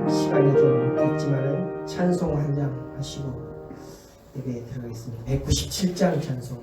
시간이 좀 됐지만은 찬송 한 장 하시고 예배에 들어가겠습니다. 197장 찬송.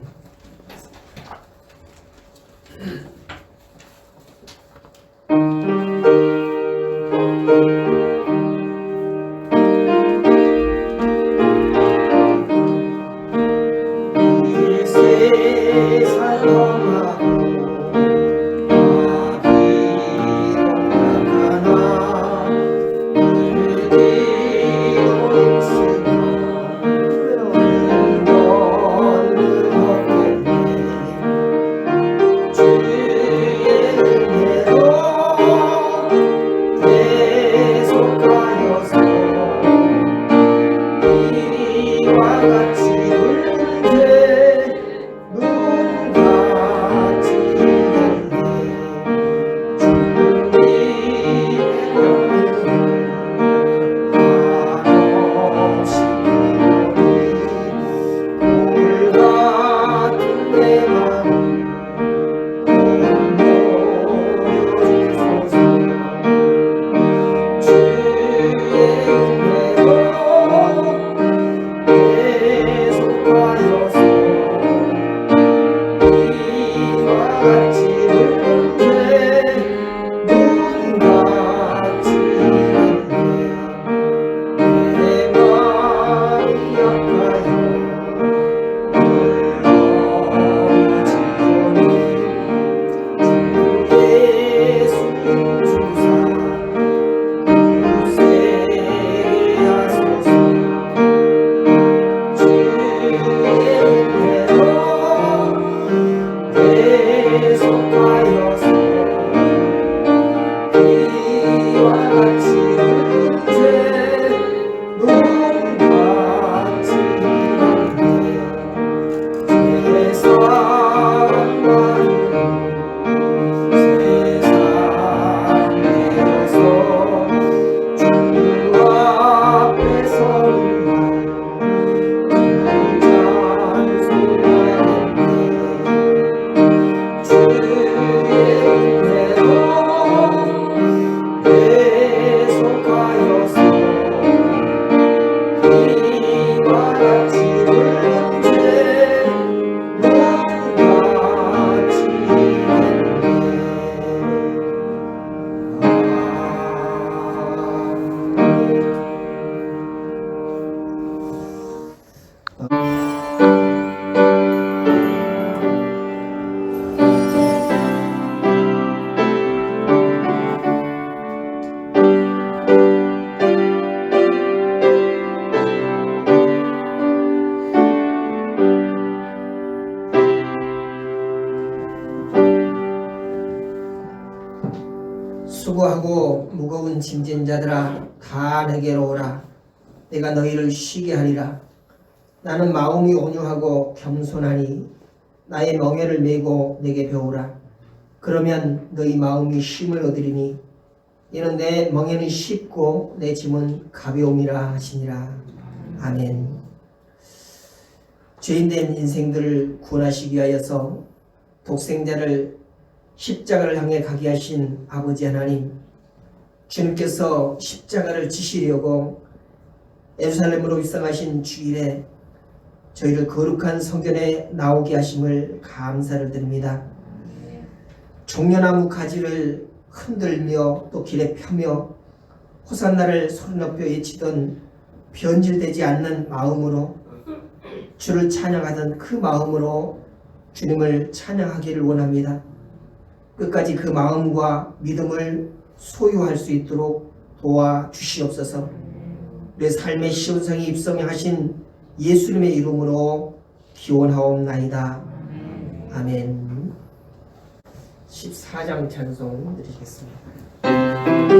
수고하고 무거운 짐진 자들아 다 내게로 오라. 내가 너희를 쉬게 하리라. 나는 마음이 온유하고 겸손하니 나의 멍에를 메고 내게 배우라. 그러면 너희 마음이 쉼을 얻으리니 이는 내 멍에는 쉽고 내 짐은 가벼움이라 하시니라. 아멘. 죄인된 인생들을 구원하시기 위하여서 독생자를 십자가를 향해 가게 하신 아버지 하나님, 주님께서 십자가를 지시려고 예루살렘으로 입성하신 주일에 저희를 거룩한 성전에 나오게 하심을 감사를 드립니다. 종려나무 가지를 흔들며 또 길에 펴며 호산나를 소리 높여 외치던 변질되지 않는 마음으로 주를 찬양하던 그 마음으로 주님을 찬양하기를 원합니다. 끝까지 그 마음과 믿음을 소유할 수 있도록 도와주시옵소서. 우리의 삶의 시온성이 입성하신 예수님의 이름으로 기원하옵나이다. 아멘. 14장 찬송 드리겠습니다.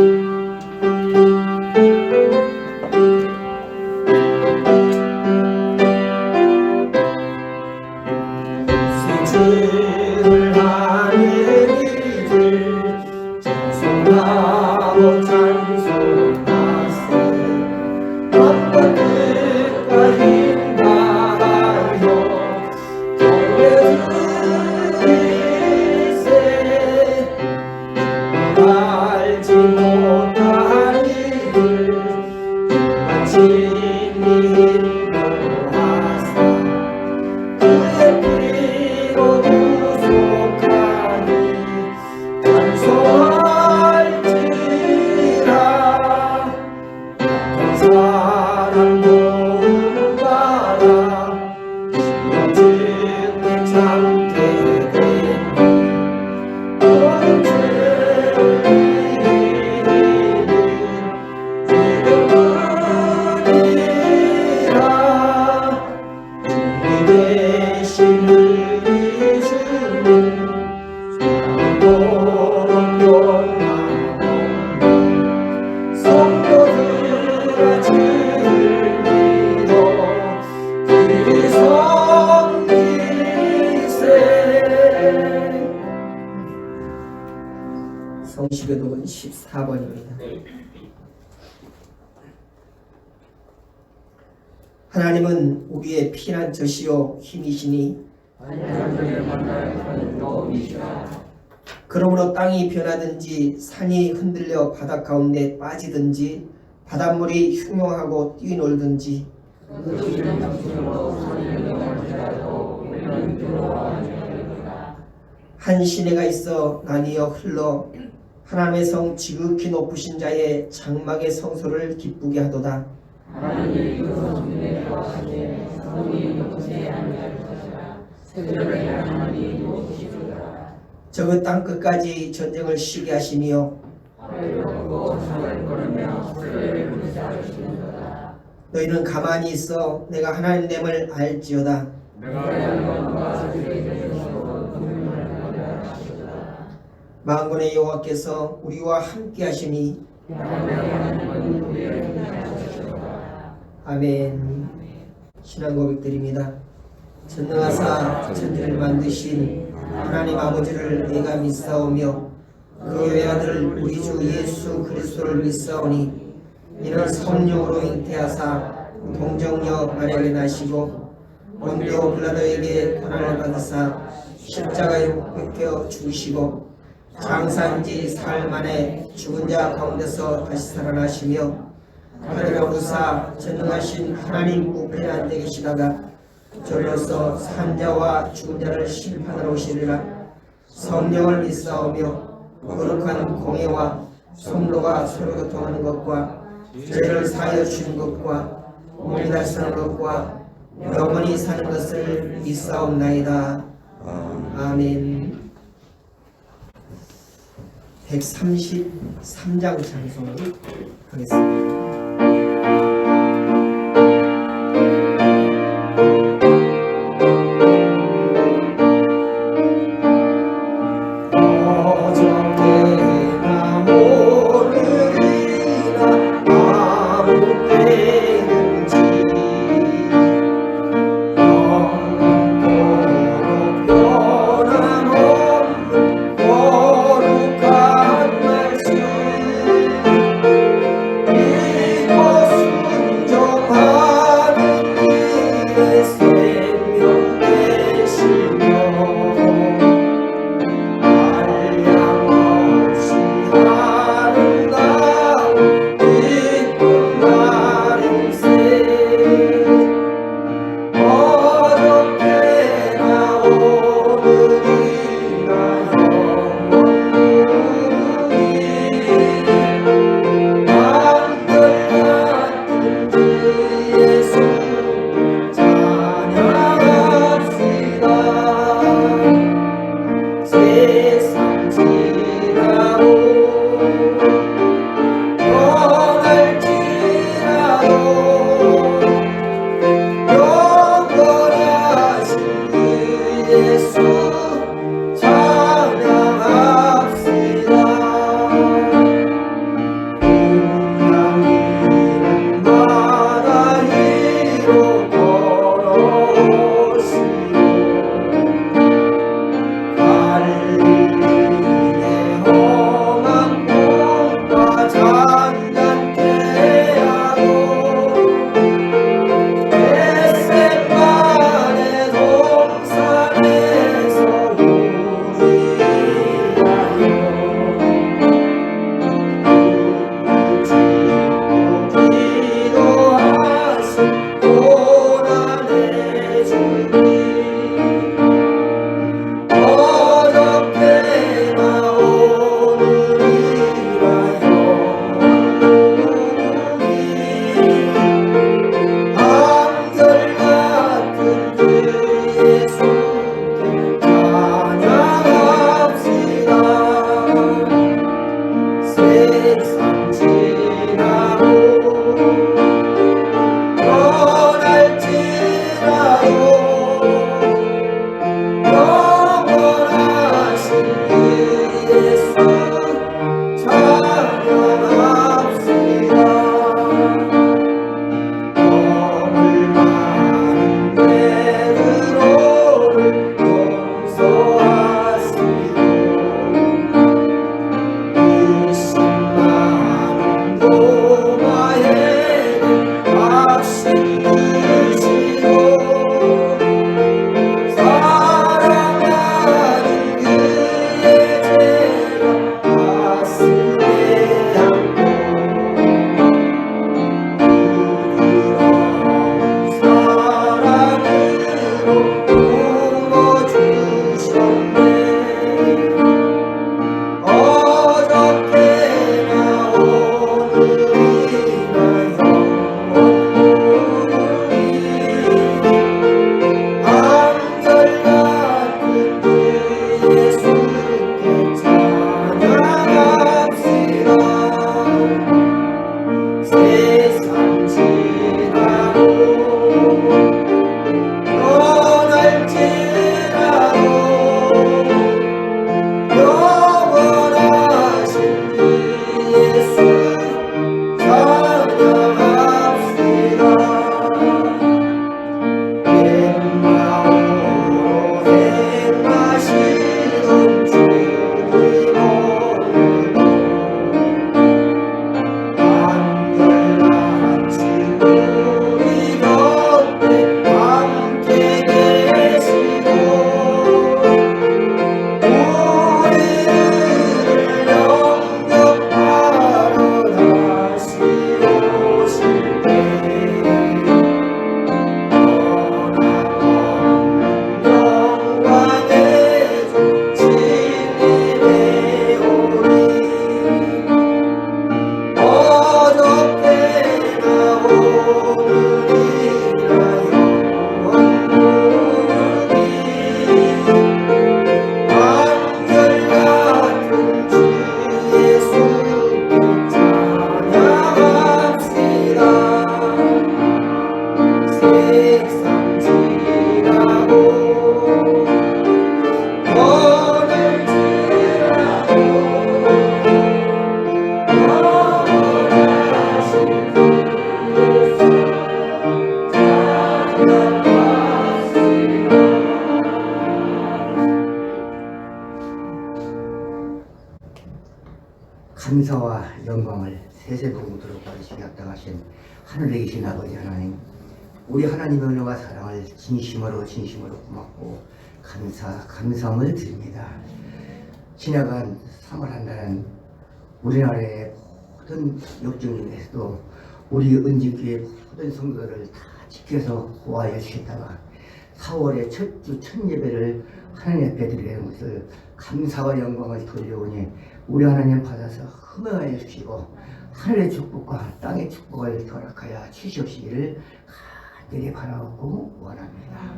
성시교독은 14번입니다. 하나님은 우리의 피난처시요 힘이시니 그러므로 땅이 변하든지 산이 흔들려 바다 가운데 빠지든지 바닷물이 흉용하고 뛰놀든지 한 시내가 있어 나뉘어 흘러 하나님의 성 지극히 높으신 자의 장막의 성소를 기쁘게 하도다. 저그 땅 끝까지 전쟁을 쉬게 하시며 너희는 가만히 있어 내가 하나님됨을 알지어다. 만군의 여호와께서 우리와 함께 하시니 아멘. 신앙 고백드립니다. 전능하사 천지를 만드신 하나님 아버지를 내가 믿사오며 그 외아들 우리 주 예수 그리스도를 믿사오니 이는 성령으로 잉태하사 동정녀 마리아에게 나시고 본디오 빌라도에게 고난을 받으사 십자가에 못 박혀 죽으시고 장사한 지 사흘 만에 죽은 자 가운데서 다시 살아나시며 하늘에 오르사 전능하신 하나님 우편에 앉아 계시다가 저로서 산자와 죽은 자를 심판하러 오시리라. 성령을 믿사오며 거룩한 공예와 성도가 서로 교통하는 것과 죄를 사하여 주는 것과 몸이 다시 사는 것과 영원히 사는 것을 믿사옵나이다. 아멘. 133장 찬송을 하겠습니다. 거룩한 말씀 감사와 영광을 세세복무도록 받으시게 합당하신 하늘에 계신 아버지 하나님, 우리 하나님의 은혜와 사랑을 진심으로 고맙고 감사함을 드립니다. 지나간 3월 한 달은 우리나라의 모든 역정에서도 우리 은지교회 모든 성도들을 다 지켜서 보호하여 주셨다가 4월의 첫 주 첫 예배를 하나님 앞에 드리는 것을 감사와 영광을 돌려오니 우리 하나님 받아서 흠명하여 주시고 하늘의 축복과 땅의 축복을 허락하여 주시옵시기를 간절히 바라고 원합니다.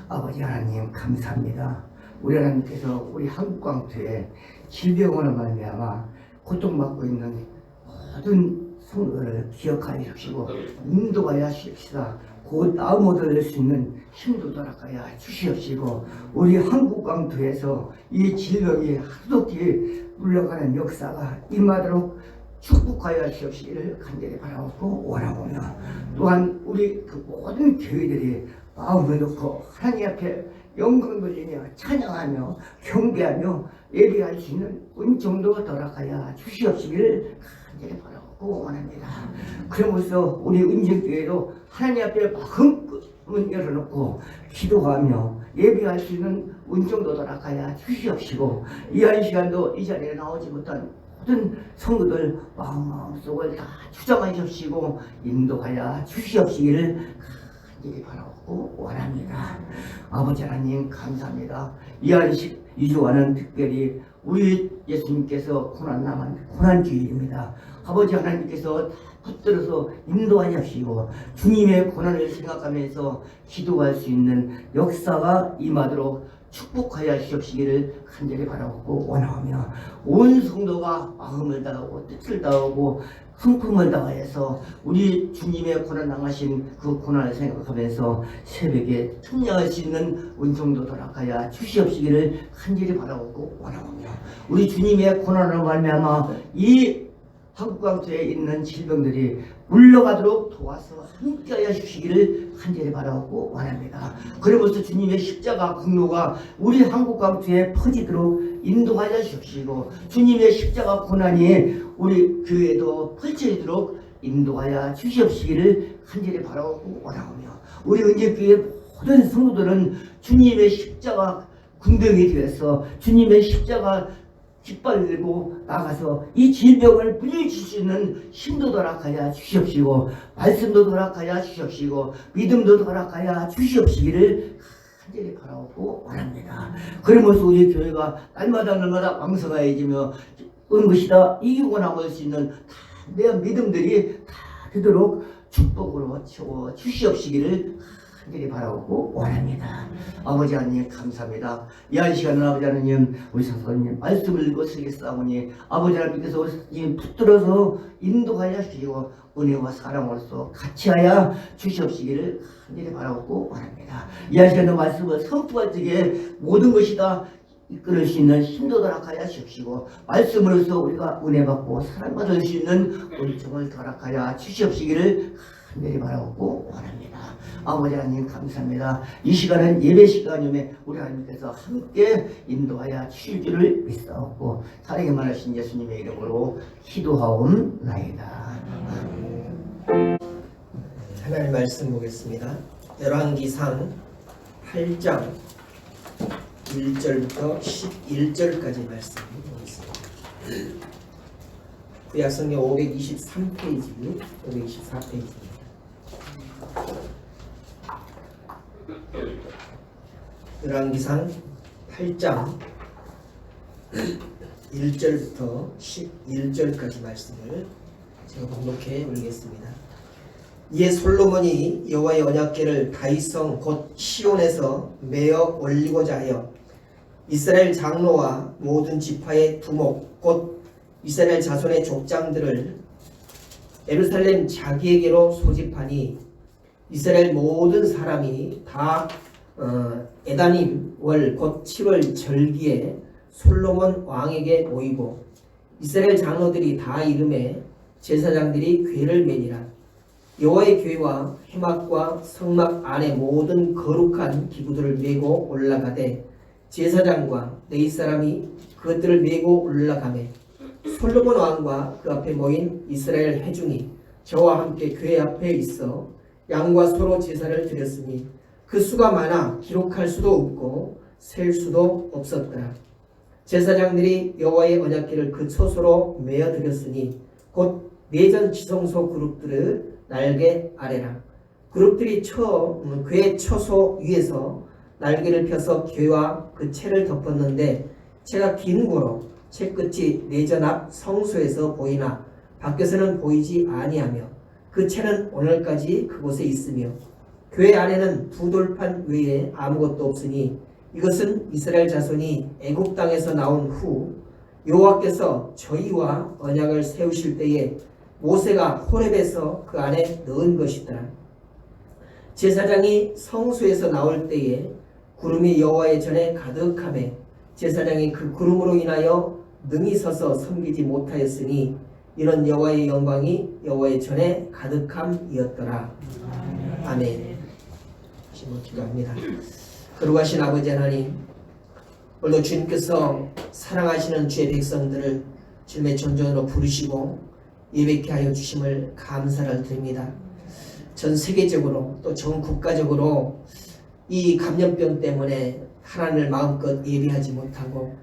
아버지 하나님 감사합니다. 우리 하나님께서 우리 한국 광토에 질병으로 말미암아 고통받고 있는 모든 성도를 기억하여 주시고 인도하여 주십시다. 곧 나음 얻을 수 있는 힘도 허락하여 주시옵시고 우리 한국 광토에서 이 질병이 하루속히 물러가는 역사가 임하도록 축복하여 주시옵시기를 간절히 바라고 원하오며, 또한 우리 그 모든 교회들이 마음을 놓고 하나님 앞에 영광 돌리며 찬양하며 경배하며 예배할 수 있는 은총도 허락하여 주시옵시기를 간절히 바라고 원합니다. 그러면서 우리 은정교회도 하나님 앞에 마음껏 열어놓고 기도하며 예배할 수 있는 은총도 허락하여 주시옵시고, 이 한 시간도 이 자리에 나오지 못한 모든 성도들 마음속을 다 주장하시옵시고 인도하여 주시옵시기를 간절히 바라고 원합니다. 아버지 하나님 감사합니다. 이 안식 2주간은 특별히 우리 예수님께서 고난주일입니다. 아버지 하나님께서 붙들어서 인도하여 주시고 주님의 고난을 생각하면서 기도할 수 있는 역사가 임하도록 축복하여 주시옵시기를 간절히 바라고 원하오며, 온 성도가 마음을 다하고 뜻을 다하고 성품을 다하여서 우리 주님의 고난 당하신 그 고난을 생각하면서 새벽에 찬양할 수 있는 은총도 허락하여 주시옵시기를 간절히 바라고 원하오며, 우리 주님의 고난으로 말미암아 이 한국 광토에 있는 질병들이 물러가도록 도와서 함께하여 주시기를 간절히 바라고 원합니다. 그러면서 주님의 십자가 공로가 우리 한국 광토에 퍼지도록 인도하여 주시고 주님의 십자가 고난이 우리 교회도 펼쳐지도록 인도하여 주시옵시기를 간절히 바라고 원하오며, 우리 은재교회 모든 성도들은 주님의 십자가 군병이 되어서 주님의 십자가 깃발 들고 나가서 이 질병을 물리칠 수 있는 힘도 허락하여 주시옵시고 말씀도 허락하여 주시옵시고 믿음도 허락하여 주시옵시기를 간절히 바라고 원합니다. 그러면서 우리 교회가 날마다 왕성해지며 은것이다 이기고 나올 수 있는 담대한 믿음들이 다 되도록 축복으로 채워 주시옵시기를 간절히 바라고 원합니다. 아버지 하나님 감사합니다. 이 한 시간은 아버지 하나님 우리 성도님 말씀을 읽어 쓰겠사오니 아버지 하나님께서 우리 붙들어서 인도하여 주시고 은혜와 사랑으로서 같이하여 주시옵시기를 간절히 바라고 원합니다. 이 한 시간의 말씀을 선포할 적에 모든 것이 다 이끌을 수 있는 힘도 허락하여 주시옵시고 말씀으로서 우리가 은혜 받고 사랑받을 수 있는 은총을 허락하여 주시옵시기를 간절히 바라고 원합니다. 아버지 하나님 감사합니다. 이 시간은 예배 시간임에 우리 하나님께서 함께 인도하여 주실 줄을 믿사옵고 사랑에만 하신 예수님의 이름으로 기도하옵나이다. 하나님 말씀 보겠습니다. 열왕기상 8장 1절부터 11절까지 말씀 보겠습니다. 구약성경 523페이지, 524페이지입니다. 열왕기상 8장 1절부터 11절까지 말씀을 제가 봉독해 올리겠습니다. 이에 솔로몬이 여호와의 언약궤를 다윗성 곧 시온에서 메어 올리고자 하여 이스라엘 장로와 모든 지파의 두목 곧 이스라엘 자손의 족장들을 예루살렘 자기에게로 소집하니 이스라엘 모든 사람이 다 에다님 월 곧 7월 절기에 솔로몬 왕에게 모이고 이스라엘 장로들이 다 이름에 제사장들이 궤를 매니라. 여호와의 궤와 회막과 성막 안에 모든 거룩한 기구들을 메고 올라가되 제사장과 레위 사람이 그것들을 메고 올라가매 솔로몬 왕과 그 앞에 모인 이스라엘 회중이 저와 함께 교회 앞에 있어 양과 소로 제사를 드렸으니 그 수가 많아 기록할 수도 없고 셀 수도 없었더라. 제사장들이 여호와의 언약궤를 그 초소로 메어 드렸으니 곧 내전 지성소 그룹들을 날개 아래라. 그룹들이 그의 초소 위에서 날개를 펴서 궤와 그 채를 덮었는데 채가 긴 고로 채 끝이 내전 앞 성소에서 보이나 밖에서는 보이지 아니하며 그 채는 오늘까지 그곳에 있으며 궤 안에는 두 돌판 외에 아무것도 없으니 이것은 이스라엘 자손이 애굽 땅에서 나온 후 여호와께서 저희와 언약을 세우실 때에 모세가 호렙에서 그 안에 넣은 것이더라. 제사장이 성소에서 나올 때에 구름이 여호와의 전에 가득하매 제사장이 그 구름으로 인하여 능히 서서 섬기지 못하였으니 이런 여호와의 영광이 여호와의 전에 가득함이었더라. 아멘. 다시 기도합니다. 거룩하신 아버지 하나님, 오늘도 주님께서 사랑하시는 주의 백성들을 주님의 존전으로 부르시고 예배케 하여 주심을 감사를 드립니다. 전 세계적으로 또 전 국가적으로 이 감염병 때문에 하나님을 마음껏 예배하지 못하고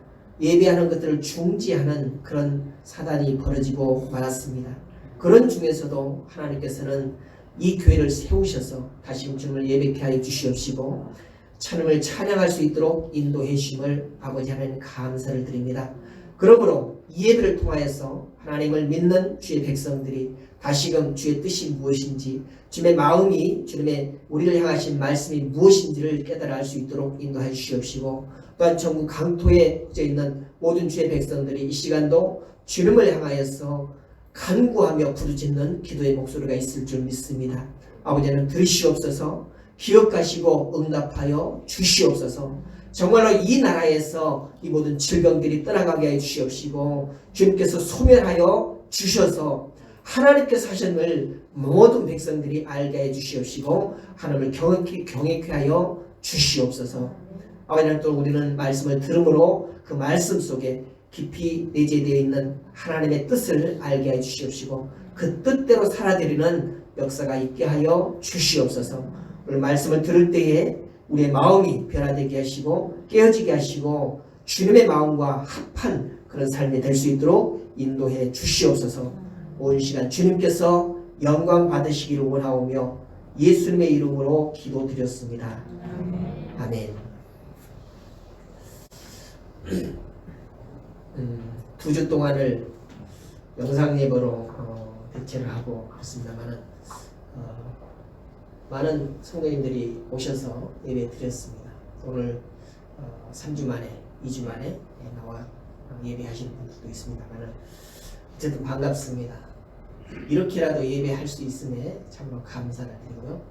예배하는 것들을 중지하는 그런 사단이 벌어지고 말았습니다. 그런 중에서도 하나님께서는 이 교회를 세우셔서 다시 주님을 예배케 하여 주시옵시고 하나님을 찬양할 수 있도록 인도해 주심을 아버지 하나님 감사를 드립니다. 그러므로 이 예배를 통하여서 하나님을 믿는 주의 백성들이 다시금 주의 뜻이 무엇인지 주님의 마음이 주님의 우리를 향하신 말씀이 무엇인지를 깨달아 알 수 있도록 인도해 주시옵시고 또한 전국 강토에 묻혀 있는 모든 주의 백성들이 이 시간도 주님을 향하여서 간구하며 부르짖는 기도의 목소리가 있을 줄 믿습니다. 아버지는 들으시옵소서, 기억하시고 응답하여 주시옵소서. 정말로 이 나라에서 이 모든 질병들이 떠나가게 해 주시옵시고 주님께서 소멸하여 주셔서 하나님께서 하셨을 모든 백성들이 알게 해 주시옵시고 하나님을 경외케 하여 주시옵소서. 아버지는 또 우리는 말씀을 들음으로 그 말씀 속에 깊이 내재되어 있는 하나님의 뜻을 알게 해 주시옵시고 그 뜻대로 살아드리는 역사가 있게 하여 주시옵소서. 오늘 말씀을 들을 때에 우리의 마음이 변화되게 하시고 깨어지게 하시고 주님의 마음과 합한 그런 삶이 될 수 있도록 인도해 주시옵소서. 온 시간 주님께서 영광 받으시기를 원하오며 예수님의 이름으로 기도드렸습니다. 아멘. 2주 동안을 영상 예배로 대체를 하고 있습니다만은 많은 성도님들이 오셔서 예배 드렸습니다. 오늘 3주 만에 2주 만에 나와 예배하시는 분들도 있습니다만은 어쨌든 반갑습니다. 이렇게라도 예배할 수 있음에 참으로 감사를 드리고요.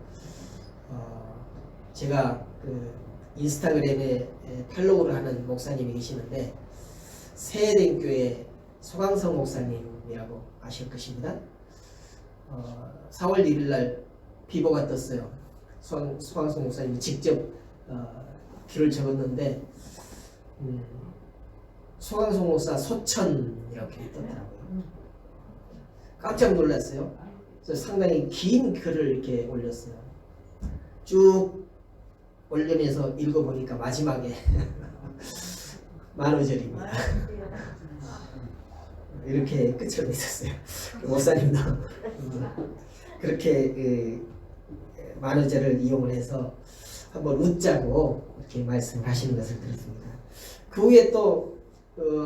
제가 그 인스타그램에 팔로우를 하는 목사님이 계시는데 세대교회 소강성 목사님이라고 아실 것입니다. 4월 1일 날 비보가 떴어요. 소강성 목사님이 직접 글을 적었는데 소강성 목사 소천이라고 떴더라고요. 깜짝 놀랐어요. 그래서 상당히 긴 글을 이렇게 올렸어요. 쭉 올리면서 읽어보니까 마지막에 만우절입니다. 이렇게 끝을 맺었어요. 목사님도 그렇게 만우절을 이용을 해서 한번 웃자고 이렇게 말씀을 하시는 것을 들었습니다. 그 후에 또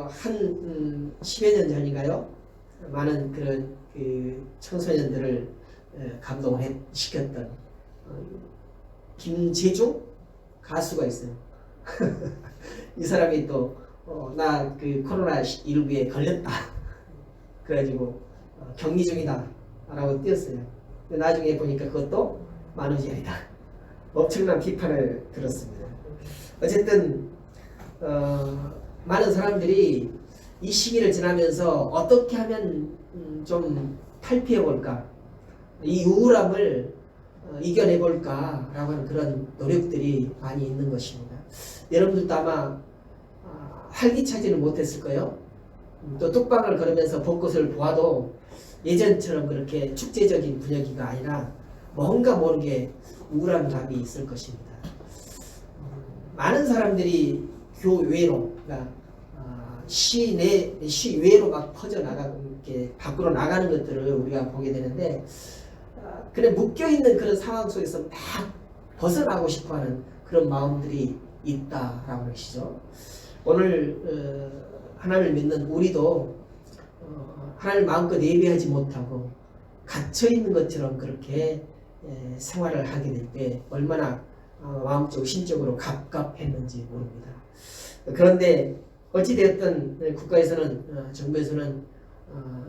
한 10여 년 전인가요? 많은 그런 청소년들을 감동을 시켰던 김재중 가수가 있어요. 이 사람이 또 나 그 코로나19에 걸렸다. 그래가지고 격리 중이다 라고 띄었어요. 나중에 보니까 그것도 만우절이다. 엄청난 비판을 들었습니다. 어쨌든 많은 사람들이 이 시기를 지나면서 어떻게 하면 좀 탈피해볼까, 이 우울함을 이겨내볼까 라고 하는 그런 노력들이 많이 있는 것입니다. 여러분들도 아마 활기차지는 못했을 거예요. 또 뚝방을 걸으면서 벚꽃을 보아도 예전처럼 그렇게 축제적인 분위기가 아니라 뭔가 모르게 우울한 감이 있을 것입니다. 많은 사람들이 교외로, 그러니까 시외로 막 퍼져나가고 이렇게 밖으로 나가는 것들을 우리가 보게 되는데, 그래 묶여있는 그런 상황 속에서 막 벗어나고 싶어하는 그런 마음들이 있다라는 것이죠. 오늘 하나님을 믿는 우리도 하나님을 마음껏 예배하지 못하고 갇혀있는 것처럼 그렇게 생활을 하게 될 때 얼마나 마음적으로 심적으로 갑갑했는지 모릅니다. 그런데 어찌되었든 국가에서는 정부에서는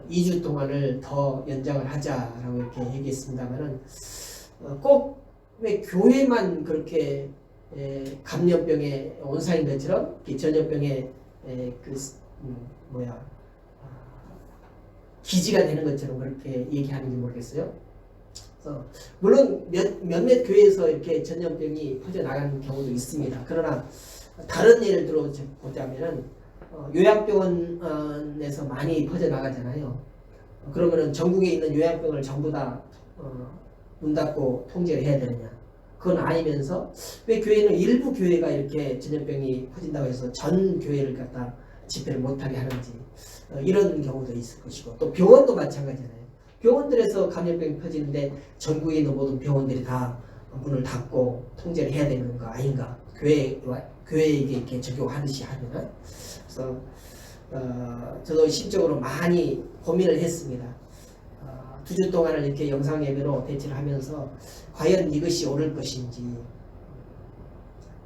2주 동안을 더 연장을 하자라고 이렇게 얘기했습니다만은 꼭 왜 교회만 그렇게 감염병에 온상인 것처럼 전염병에 기지가 되는 것처럼 그렇게 얘기하는지 모르겠어요. 그래서 물론 몇몇 교회에서 이렇게 전염병이 퍼져나가는 경우도 있습니다. 그러나 다른 예를 들어 보자면은 요양병원에서 많이 퍼져나가잖아요. 그러면은 전국에 있는 요양병원을 전부 다 문 닫고 통제를 해야 되느냐? 그건 아니면서 왜 교회는 일부 교회가 이렇게 전염병이 퍼진다고 해서 전 교회를 갖다 집회를 못하게 하는지 이런 경우도 있을 것이고, 또 병원도 마찬가지잖아요. 병원들에서 감염병이 퍼지는데 전국에 있는 모든 병원들이 다 문을 닫고 통제를 해야 되는 거 아닌가? 교회에게 이렇게 적용하듯이 하면은. 그래서 저도 심적으로 많이 고민을 했습니다. 2주 동안을 이렇게 영상 예배로 대치를 하면서 과연 이것이 옳을 것인지,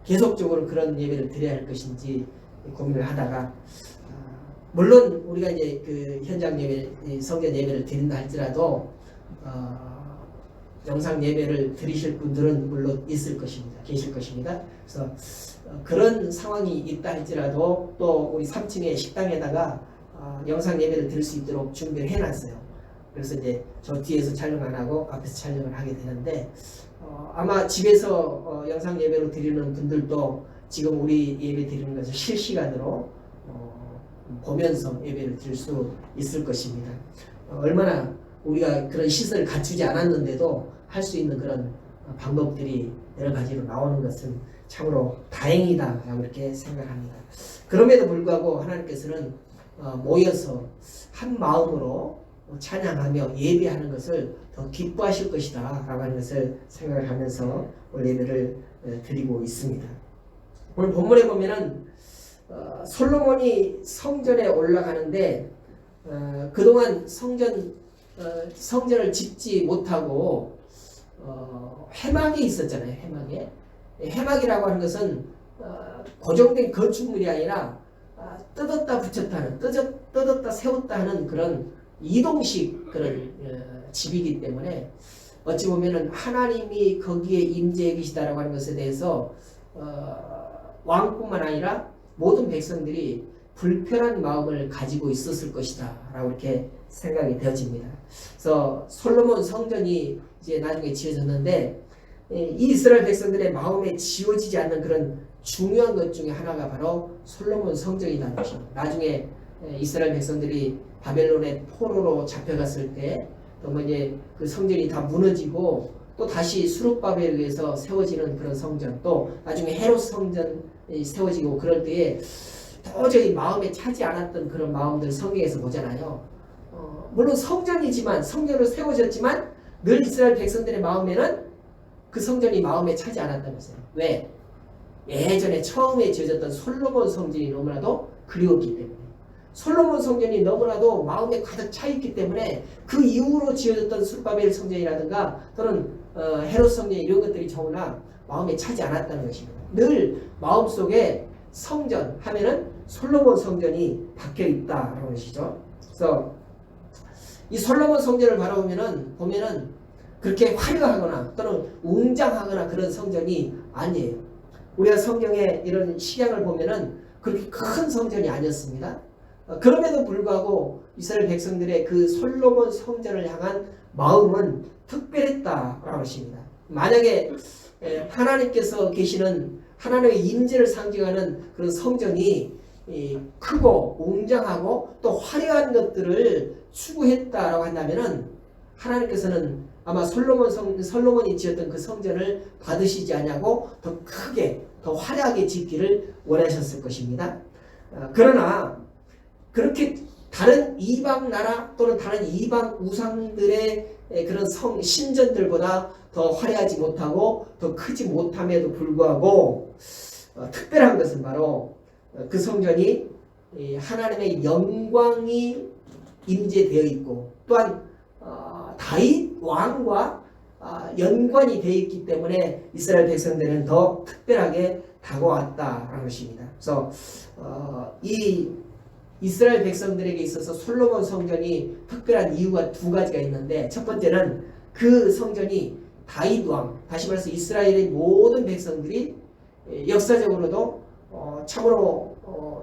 계속적으로 그런 예배를 드려야 할 것인지 고민을 하다가, 물론 우리가 이제 그 현장 예배, 성전 예배를 드린다 할지라도 영상 예배를 드리실 분들은 물론 있을 것입니다. 계실 것입니다. 그래서 그런 상황이 있다 할지라도 또 우리 3층의 식당에다가 영상 예배를 드릴 수 있도록 준비를 해놨어요. 그래서 이제 저 뒤에서 촬영 안 하고 앞에서 촬영을 하게 되는데, 아마 집에서 영상 예배로 드리는 분들도 지금 우리 예배 드리는 것을 실시간으로 보면서 예배를 드릴 수 있을 것입니다. 얼마나 우리가 그런 시설을 갖추지 않았는데도 할 수 있는 그런 방법들이 여러 가지로 나오는 것은 참으로 다행이다라고 이렇게 생각합니다. 그럼에도 불구하고 하나님께서는 모여서 한 마음으로 찬양하며 예배하는 것을 더 기뻐하실 것이다 라고 하는 것을 생각을 하면서 오늘 예배를 드리고 있습니다. 오늘 본문에 보면은 솔로몬이 성전에 올라가는데 그동안 성전을 짓지 못하고 회막이 있었잖아요. 회막이라고 하는 것은 고정된 건축물이 아니라 뜯었다 붙였다는, 뜯었다 세웠다 하는 그런 이동식 그런 집이기 때문에 어찌 보면은 하나님이 거기에 임재해 계시다라고 하는 것에 대해서 왕뿐만 아니라 모든 백성들이 불편한 마음을 가지고 있었을 것이다 라고 이렇게 생각이 되어집니다. 그래서 솔로몬 성전이 이제 나중에 지어졌는데, 이 이스라엘 백성들의 마음에 지워지지 않는 그런 중요한 것 중에 하나가 바로 솔로몬 성전이라는 것입니다. 나중에 이스라엘 백성들이 바벨론의 포로로 잡혀갔을 때, 또 이제 그 성전이 다 무너지고 또 다시 수룹바벨에 의해서 세워지는 그런 성전, 또 나중에 헤롯 성전이 세워지고 그럴 때에 도저히 마음에 차지 않았던 그런 마음들 성경에서 보잖아요. 물론 성전이지만, 성전으로 세워졌지만 늘 이스라엘 백성들의 마음에는 그 성전이 마음에 차지 않았다면서요. 왜? 예전에 처음에 지어졌던 솔로몬 성전이 너무나도 그리웠기 때문에, 솔로몬 성전이 너무나도 마음에 가득 차 있기 때문에 그 이후로 지어졌던 수르바벨 성전이라든가 또는 헤롯 성전 이런 것들이 전부나 마음에 차지 않았다는 것입니다. 늘 마음속에 성전 하면은 솔로몬 성전이 박혀 있다라는 것이죠. 그래서 이 솔로몬 성전을 보면은 그렇게 화려하거나 또는 웅장하거나 그런 성전이 아니에요. 우리가 성경에 이런 식양을 보면은 그렇게 큰 성전이 아니었습니다. 그럼에도 불구하고 이스라엘 백성들의 그 솔로몬 성전을 향한 마음은 특별했다라고 하십니다. 만약에 하나님께서 계시는 하나님의 임재를 상징하는 그런 성전이 크고 웅장하고 또 화려한 것들을 추구했다라고 한다면은 하나님께서는 아마 솔로몬이 지었던 그 성전을 받으시지 않냐고 더 크게 더 화려하게 짓기를 원하셨을 것입니다. 그러나 그렇게 다른 이방 나라 또는 다른 이방 우상들의 그런 신전들보다 더 화려하지 못하고 더 크지 못함에도 불구하고 특별한 것은 바로 그 성전이 하나님의 영광이 임재되어 있고 또한 다윗 왕과 연관이 되어 있기 때문에 이스라엘 백성들은 더 특별하게 다가왔다라는 것입니다. 그래서 이 이스라엘 백성들에게 있어서 솔로몬 성전이 특별한 이유가 두 가지가 있는데, 첫 번째는 그 성전이 다윗 왕, 다시 말해서 이스라엘의 모든 백성들이 역사적으로도 참으로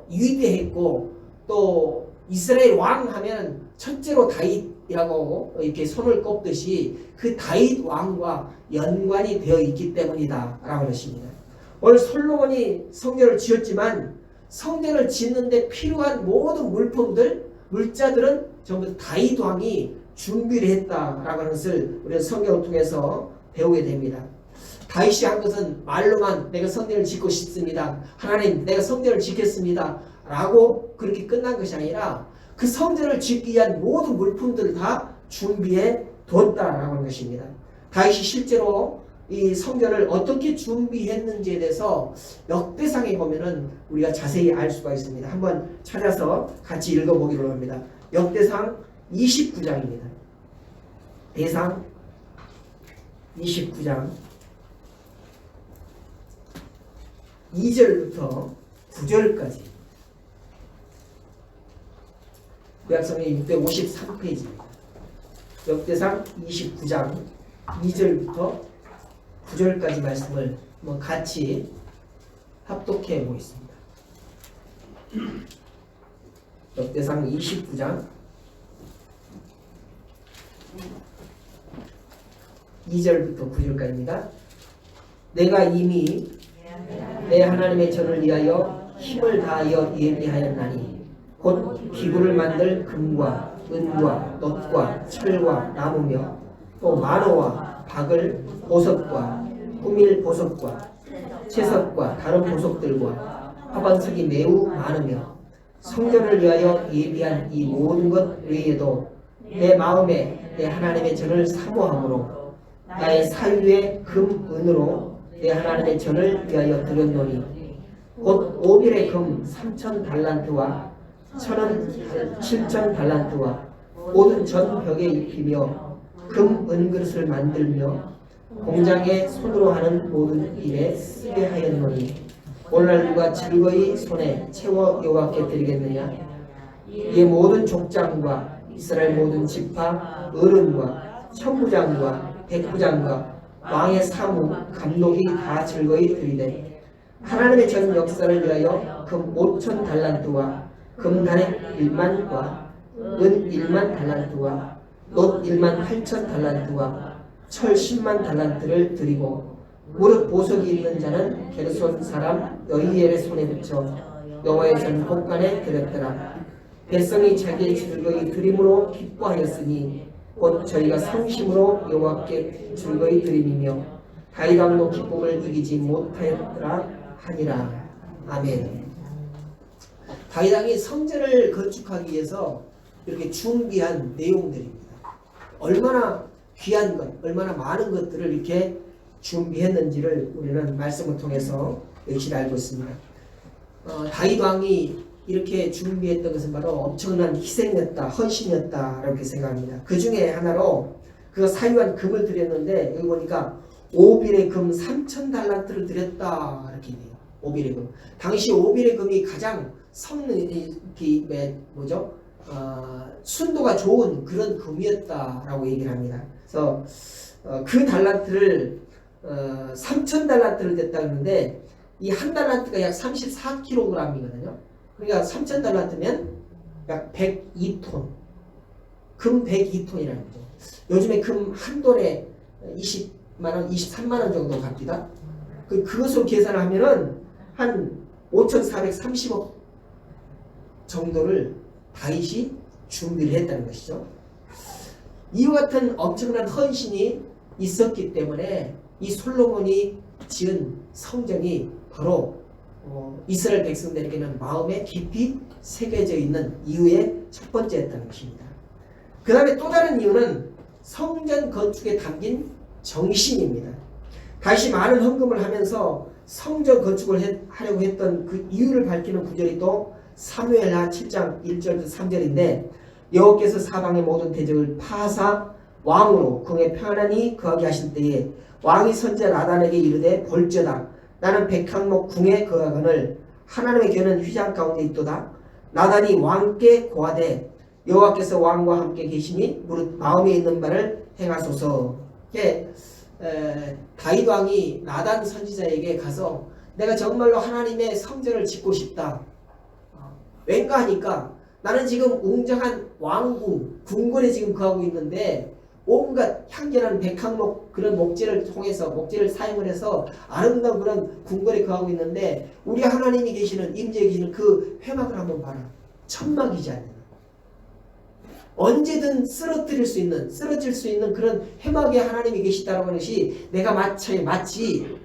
위대했고, 또 이스라엘 왕 하면 첫째로 다윗이라고 이렇게 손을 꼽듯이 그 다윗 왕과 연관이 되어 있기 때문이다 라고 하십니다. 오늘 솔로몬이 성전을 지었지만 성전을 짓는데 필요한 모든 물자들은 전부 다윗 왕이 준비를 했다라고 하는 것을 우리는 성경을 통해서 배우게 됩니다. 다윗이 한 것은 말로만 내가 성전을 짓고 싶습니다, 하나님 내가 성전을 짓겠습니다 라고 그렇게 끝난 것이 아니라 그 성전을 짓기 위한 모든 물품들을 다 준비해 뒀다라고 하는 것입니다. 다윗이 실제로 이 성전을 어떻게 준비했는지에 대해서 역대상에 보면은 우리가 자세히 알 수가 있습니다. 한번 찾아서 같이 읽어보기로 합니다. 역대상 29장입니다. 대상 29장 2절부터 9절까지, 구약성경 653페이지입니다. 역대상 29장 2절부터 9절까지 말씀을 같이 합독해 보겠습니다. 역대상 29장 2절부터 9절까지입니다. 내가 이미 내 하나님의 전을 위하여 힘을 다하여 예비하였나니 곧 기구를 만들 금과 은과 놋과 철과 나무며 또 만호와 박을 보석과 꾸밀 보석과 채석과 다른 보석들과 화관석이 매우 많으며 성전을 위하여 예비한 이 모든 것 외에도 내 마음에 내 하나님의 전을 사모함으로 나의 사유의 금 은으로 내 하나님의 전을 위하여 드렸노니 곧 오빌의 금 3,000달란트와 천은 7,000달란트와 모든 전 벽에 입히며 금 은그릇을 만들며 공장에 손으로 하는 모든 일에 쓰게 하였노니 오늘날 누가 즐거이 손에 채워 여호와께 드리겠느냐. 이에 모든 족장과 이스라엘 모든 지파 어른과 천부장과 백부장과 왕의 사무 감독이 다 즐거이 드리되 하나님의 전 역사를 위하여 금 5,000달란트와 금단액 1만과 은 1만 달란트와 놋 1만 8천 달란트와 철 10만 달란트를 드리고 무릇 보석이 있는 자는 게르손 사람 여이엘의 손에 붙여 여호와의 전 곳간에 드렸더라. 백성이 자기의 즐거이 드림으로 기뻐하였으니 곧 저희가 성심으로 여호와께 즐거이 드림이며 다윗 왕도 기쁨을 이기지 못하였더라 하니라. 아멘. 다윗 왕이 성전을 건축하기 위해서 이렇게 준비한 내용들입니다. 얼마나 귀한 것, 얼마나 많은 것들을 이렇게 준비했는지를 우리는 말씀을 통해서 역시 알고 있습니다. 다윗 왕이 이렇게 준비했던 것은 바로 엄청난 희생이었다, 헌신이었다 이렇게 생각합니다. 그 중에 하나로 그 사유한 금을 드렸는데 여기 보니까 오빌의 금 3,000달란트를 드렸다 이렇게 돼요. 오빌의 금. 당시 오빌의 금이 가장 순도가 좋은 그런 금이었다라고 얘기를 합니다. 그래서 그 달란트를 3,000달란트를 됐다 그러는데 이 한 달란트가 약 34kg이거든요. 그러니까 3,000달란트면 약 102톤. 금 102톤이라는 거죠. 요즘에 금 한 돈에 20만원, 23만원 정도 갑니다. 그것으로 계산을 하면은 한 5,430억 정도를 다윗이 준비를 했다는 것이죠. 이와 같은 엄청난 헌신이 있었기 때문에 이 솔로몬이 지은 성전이 바로 이스라엘 백성들에게는 마음에 깊이 새겨져 있는 이유의 첫 번째였다는 것입니다. 그 다음에 또 다른 이유는 성전 건축에 담긴 정신입니다. 다시 많은 헌금을 하면서 성전 건축을 하려고 했던 그 이유를 밝히는 구절이 또 사무엘하 7장 1절부터 3절인데 여호와께서 사방의 모든 대적을 파하사 왕으로 궁에 평안히 거하게 하신 때에 왕이 선지자 나단에게 이르되 볼지어다 나는 백향목 궁에 거하거늘 하나님의 교는 휘장 가운데 있도다. 나단이 왕께 고하되 여호와께서 왕과 함께 계시니 무릇 마음에 있는 바를 행하소서. 다윗 왕이 나단 선지자에게 가서 내가 정말로 하나님의 성전을 짓고 싶다. 왠가 하니까 나는 지금 웅장한 왕궁, 궁궐에 지금 거하고 있는데 온갖 향기나는 백향목 그런 목재를 통해서 목재를 사용을 해서 아름다운 그런 궁궐에 거하고 있는데 우리 하나님이 계시는 임재에 계시는 그 회막을 한번 봐라. 천막이지 않느냐. 언제든 쓰러뜨릴 수 있는 쓰러질 수 있는 그런 회막에 하나님이 계시다라고 하는 것이 내가 마치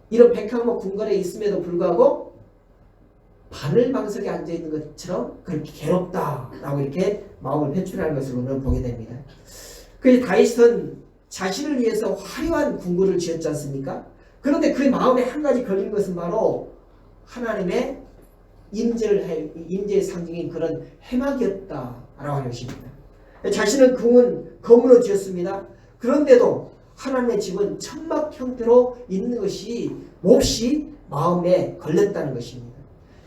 이런 백향목 궁궐에 있음에도 불구하고 바늘방석에 앉아있는 것처럼 그렇게 괴롭다라고 이렇게 마음을 표출하는 것을 오늘 보게 됩니다. 그래서 다윗은 자신을 위해서 화려한 궁궐을 지었지 않습니까? 그런데 그 마음에 한 가지 걸린 것은 바로 하나님의 임재의 상징인 그런 회막이었다라고 하는 것입니다. 자신은 건물로 지었습니다. 그런데도 하나님의 집은 천막 형태로 있는 것이 몹시 마음에 걸렸다는 것입니다.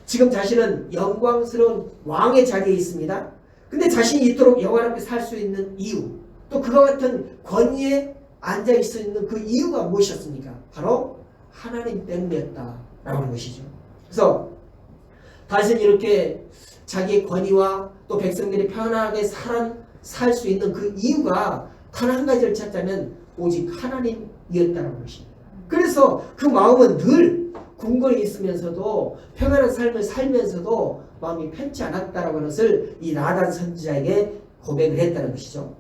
지금 자신은 영광스러운 왕의 자리에 있습니다. 근데 자신이 이토록 영원하게 살 수 있는 이유, 또 그와 같은 권위에 앉아 있을 수 있는 그 이유가 무엇이었습니까? 바로 하나님 때문이었다라고 하는 것이죠. 그래서 다윗은 이렇게 자기의 권위와 또 백성들이 편안하게 살 수 있는 그 이유가 단 한 가지를 찾자면 오직 하나님이었다는 것입니다. 그래서 그 마음은 늘 궁궐에 있으면서도 평안한 삶을 살면서도 마음이 편치 않았다라는 것을 이 나단 선지자에게 고백을 했다는 것이죠.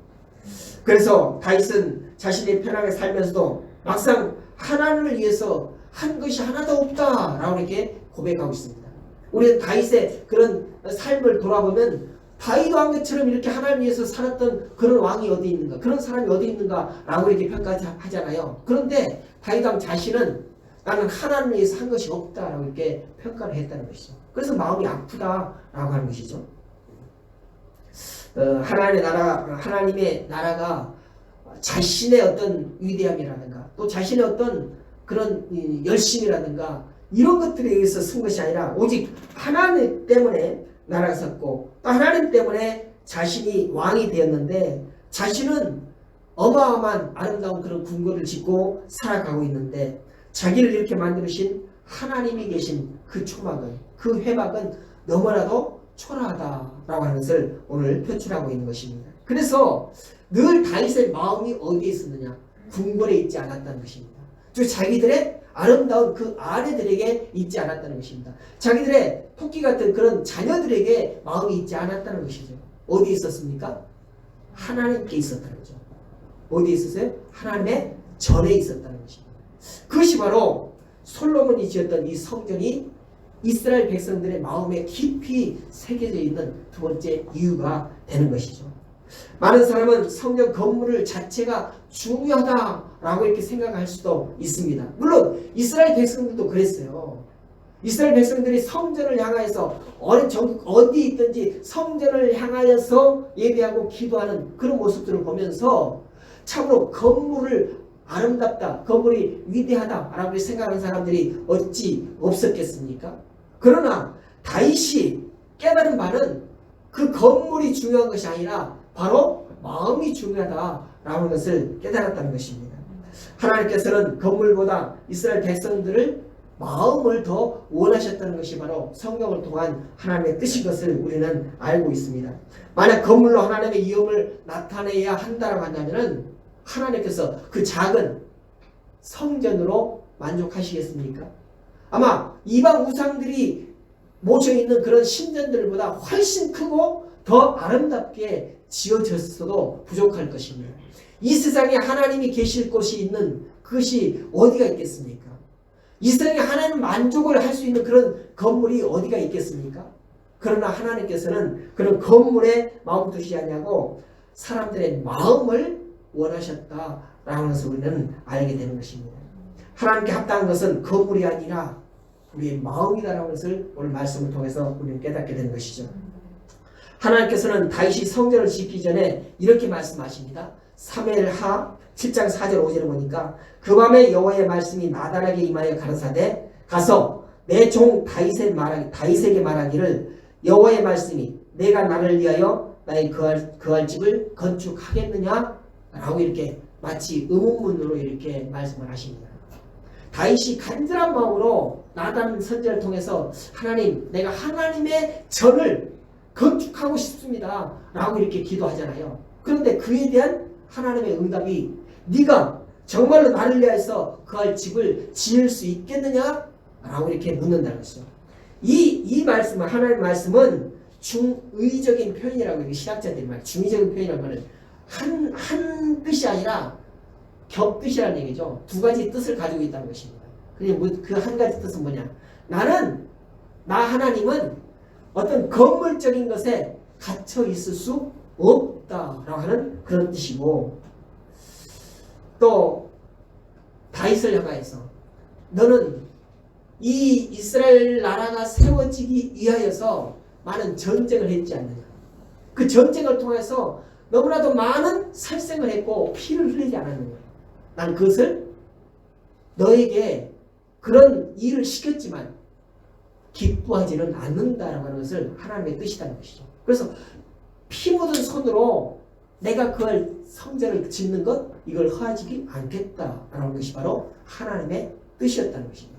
그래서 다윗은 자신이 편하게 살면서도 막상 하나님을 위해서 한 것이 하나도 없다라고 이렇게 고백하고 있습니다. 우리는 다윗의 그런 삶을 돌아보면 다윗 왕처럼 이렇게 하나님 위해서 살았던 그런 왕이 어디 있는가, 그런 사람이 어디 있는가라고 이렇게 평가하잖아요. 그런데 다윗 왕 자신은 나는 하나님을 위해서 한 것이 없다라고 이렇게 평가를 했다는 것이죠. 그래서 마음이 아프다라고 하는 것이죠. 하나님의 나라가 자신의 어떤 위대함이라든가 또 자신의 어떤 그런 열심이라든가 이런 것들에 의해서 쓴 것이 아니라 오직 하나님 때문에 나라가 섰고 또 하나님 때문에 자신이 왕이 되었는데 자신은 어마어마한 아름다운 그런 궁궐을 짓고 살아가고 있는데 자기를 이렇게 만드신 하나님이 계신 그 초막은 그 회막은 너무나도 초라하다라고 하는 것을 오늘 표출하고 있는 것입니다. 그래서 늘 다윗의 마음이 어디에 있었느냐? 궁궐에 있지 않았다는 것입니다. 즉 자기들의 아름다운 그 아내들에게 있지 않았다는 것입니다. 자기들의 토끼 같은 그런 자녀들에게 마음이 있지 않았다는 것이죠. 어디에 있었습니까? 하나님께 있었다는 거죠. 어디에 있었어요? 하나님의 전에 있었다는 것입니다. 그것이 바로 솔로몬이 지었던 이 성전이 이스라엘 백성들의 마음에 깊이 새겨져 있는 두 번째 이유가 되는 것이죠. 많은 사람은 성전 건물 자체가 중요하다라고 이렇게 생각할 수도 있습니다. 물론 이스라엘 백성들도 그랬어요. 이스라엘 백성들이 성전을 향하여서 어디 있든지 성전을 향하여서 예배하고 기도하는 그런 모습들을 보면서 참으로 건물을 아름답다, 건물이 위대하다라고 생각하는 사람들이 어찌 없었겠습니까? 그러나 다윗이 깨달은 바는 그 건물이 중요한 것이 아니라 바로 마음이 중요하다라는 것을 깨달았다는 것입니다. 하나님께서는 건물보다 이스라엘 백성들을 마음을 더 원하셨다는 것이 바로 성경을 통한 하나님의 뜻인 것을 우리는 알고 있습니다. 만약 건물로 하나님의 이음을 나타내야 한다고 한다면 하나님께서 그 작은 성전으로 만족하시겠습니까? 아마 이방 우상들이 모셔있는 그런 신전들보다 훨씬 크고 더 아름답게 지어졌어도 부족할 것입니다. 이 세상에 하나님이 계실 곳이 있는 그것이 어디가 있겠습니까? 이 세상에 하나님 만족을 할 수 있는 그런 건물이 어디가 있겠습니까? 그러나 하나님께서는 그런 건물에 마음 두시지 아니하고 사람들의 마음을 원하셨다라는 것을 우리는 알게 되는 것입니다. 하나님께 합당한 것은 건물이 아니라 우리의 마음이다라는 것을 오늘 말씀을 통해서 우리는 깨닫게 되는 것이죠. 하나님께서는 다윗이 성전을 짓기 전에 이렇게 말씀하십니다. 사무엘하 7장 4절 5절을 보니까 그 밤에 여호와의 말씀이 나단에게 임하여 가라사대 가서 내 종 다윗에게 말하기를 여호와의 말씀이 내가 나를 위하여 나의 거할 집을 건축하겠느냐? 라고 이렇게 마치 의문문으로 이렇게 말씀을 하십니다. 다윗이 간절한 마음으로 나단 선지자를 통해서 하나님, 내가 하나님의 전을 건축하고 싶습니다 라고 이렇게 기도하잖아요. 그런데 그에 대한 하나님의 응답이 네가 정말로 나를 위해서 거할 집을 지을 수 있겠느냐? 라고 이렇게 묻는다는 것이죠. 이 말씀은, 하나님의 말씀은 중의적인 표현이라고 신학자들이 말해요. 중의적인 표현이라고 하면 한 뜻이 아니라 겹뜻이라는 얘기죠. 두 가지 뜻을 가지고 있다는 것입니다. 그 한 가지 뜻은 뭐냐? 나 하나님은 어떤 건물적인 것에 갇혀 있을 수 없다라고 하는 그런 뜻이고, 또 다윗을 향하여서 너는 이 이스라엘 나라가 세워지기 위하여서 많은 전쟁을 했지 않느냐. 그 전쟁을 통해서 너무나도 많은 살생을 했고 피를 흘리지 않았느냐. 난 그것을 너에게 그런 일을 시켰지만 기뻐하지는 않는다라고 하는 것을 하나님의 뜻이라는 것이죠. 그래서 피 묻은 손으로 내가 그걸 성전을 짓는 것, 이걸 허하지 않겠다라는 것이 바로 하나님의 뜻이었다는 것입니다.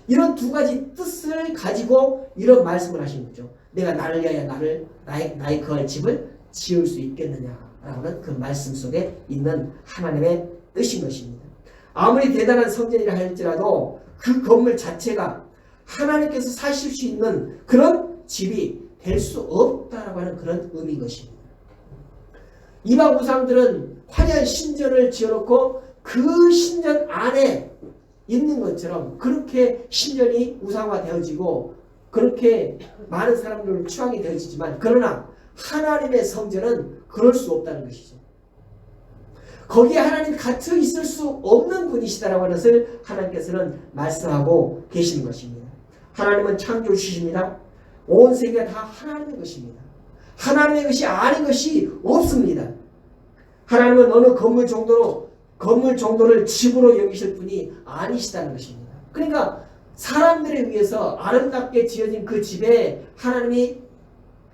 이런 두 가지 뜻을 가지고 이런 말씀을 하신 거죠. 내가 나를 위하여 나의 거할 집을 지을 수 있겠느냐라는 그 말씀 속에 있는 하나님의 뜻인 것입니다. 아무리 대단한 성전이라 할지라도 그 건물 자체가 하나님께서 사실 수 있는 그런 집이 될 수 없다라고 하는 그런 의미인 것입니다. 이방 우상들은 화려한 신전을 지어놓고 그 신전 안에 있는 것처럼 그렇게 신전이 우상화되어지고 그렇게 많은 사람들로 추앙이 되어지지만, 그러나 하나님의 성전은 그럴 수 없다는 것이죠. 거기에 하나님이 갇혀 있을 수 없는 분이시다라고 하는 것을 하나님께서는 말씀하고 계시는 것입니다. 하나님은 창조주십니다. 온 세계가 다 하나님의 것입니다. 하나님의 것이 아닌 것이 없습니다. 하나님은 어느 건물 정도를 집으로 여기실 분이 아니시다는 것입니다. 그러니까 사람들에 의해서 아름답게 지어진 그 집에 하나님이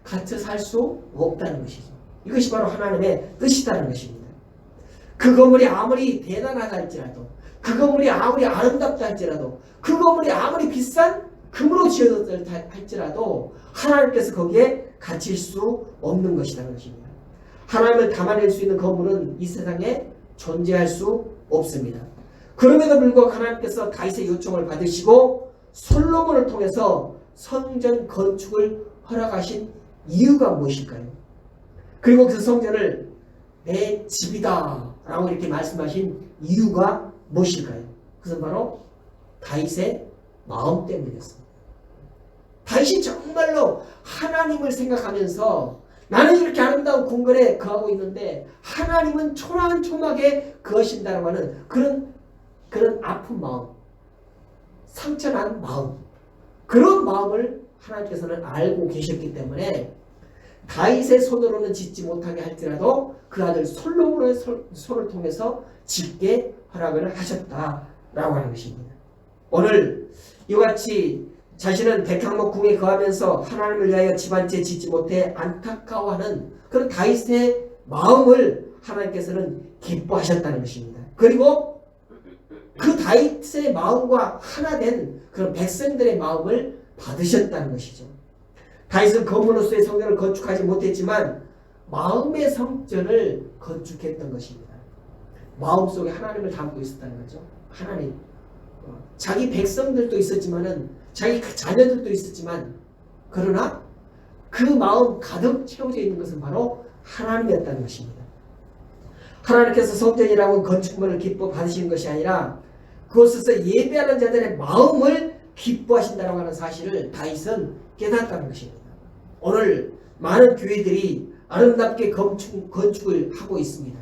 갇혀 살 수 없다는 것이죠. 이것이 바로 하나님의 뜻이라는 것입니다. 그 건물이 아무리 대단하다 할지라도, 그 건물이 아무리 아름답다 할지라도, 그 건물이 아무리 비싼 금으로 지어졌다 할지라도 하나님께서 거기에 갇힐 수 없는 것이라는 것입니다. 하나님을 담아낼 수 있는 건물은 이 세상에 존재할 수 없습니다. 그럼에도 불구하고 하나님께서 다윗의 요청을 받으시고 솔로몬을 통해서 성전 건축을 허락하신 이유가 무엇일까요? 그리고 그 성전을 내 집이다 라고 이렇게 말씀하신 이유가 무엇일까요? 그것은 바로 다윗의 마음 때문이었습니다. 다윗이 정말로 하나님을 생각하면서 나는 이렇게 아름다운 궁궐에 거하고 있는데 하나님은 초라한 초막에 거하신다고 하는 그런 아픈 마음, 상처난 마음, 그런 마음을 하나님께서는 알고 계셨기 때문에 다윗의 손으로는 짓지 못하게 할지라도 그 아들 솔로몬의 손을 통해서 짓게 허락을 하셨다라고 하는 것입니다. 오늘 이같이 자신은 백향목 궁에 거하면서 하나님을 위하여 집 한 채 짓지 못해 안타까워하는 그런 다윗의 마음을 하나님께서는 기뻐하셨다는 것입니다. 그리고 그 다윗의 마음과 하나 된 그런 백성들의 마음을 받으셨다는 것이죠. 다윗은 건물로서의 성전을 건축하지 못했지만 마음의 성전을 건축했던 것입니다. 마음속에 하나님을 담고 있었다는 거죠. 하나님, 자기 백성들도 있었지만은 자기 자녀들도 있었지만 그러나 그 마음 가득 채워져 있는 것은 바로 하나님이었다는 것입니다. 하나님께서 성전이라고 건축물을 기뻐 받으시는 것이 아니라 그곳에서 예배하는 자들의 마음을 기뻐하신다고 하는 사실을 다윗은 깨닫다는 것입니다. 오늘 많은 교회들이 아름답게 건축을 하고 있습니다.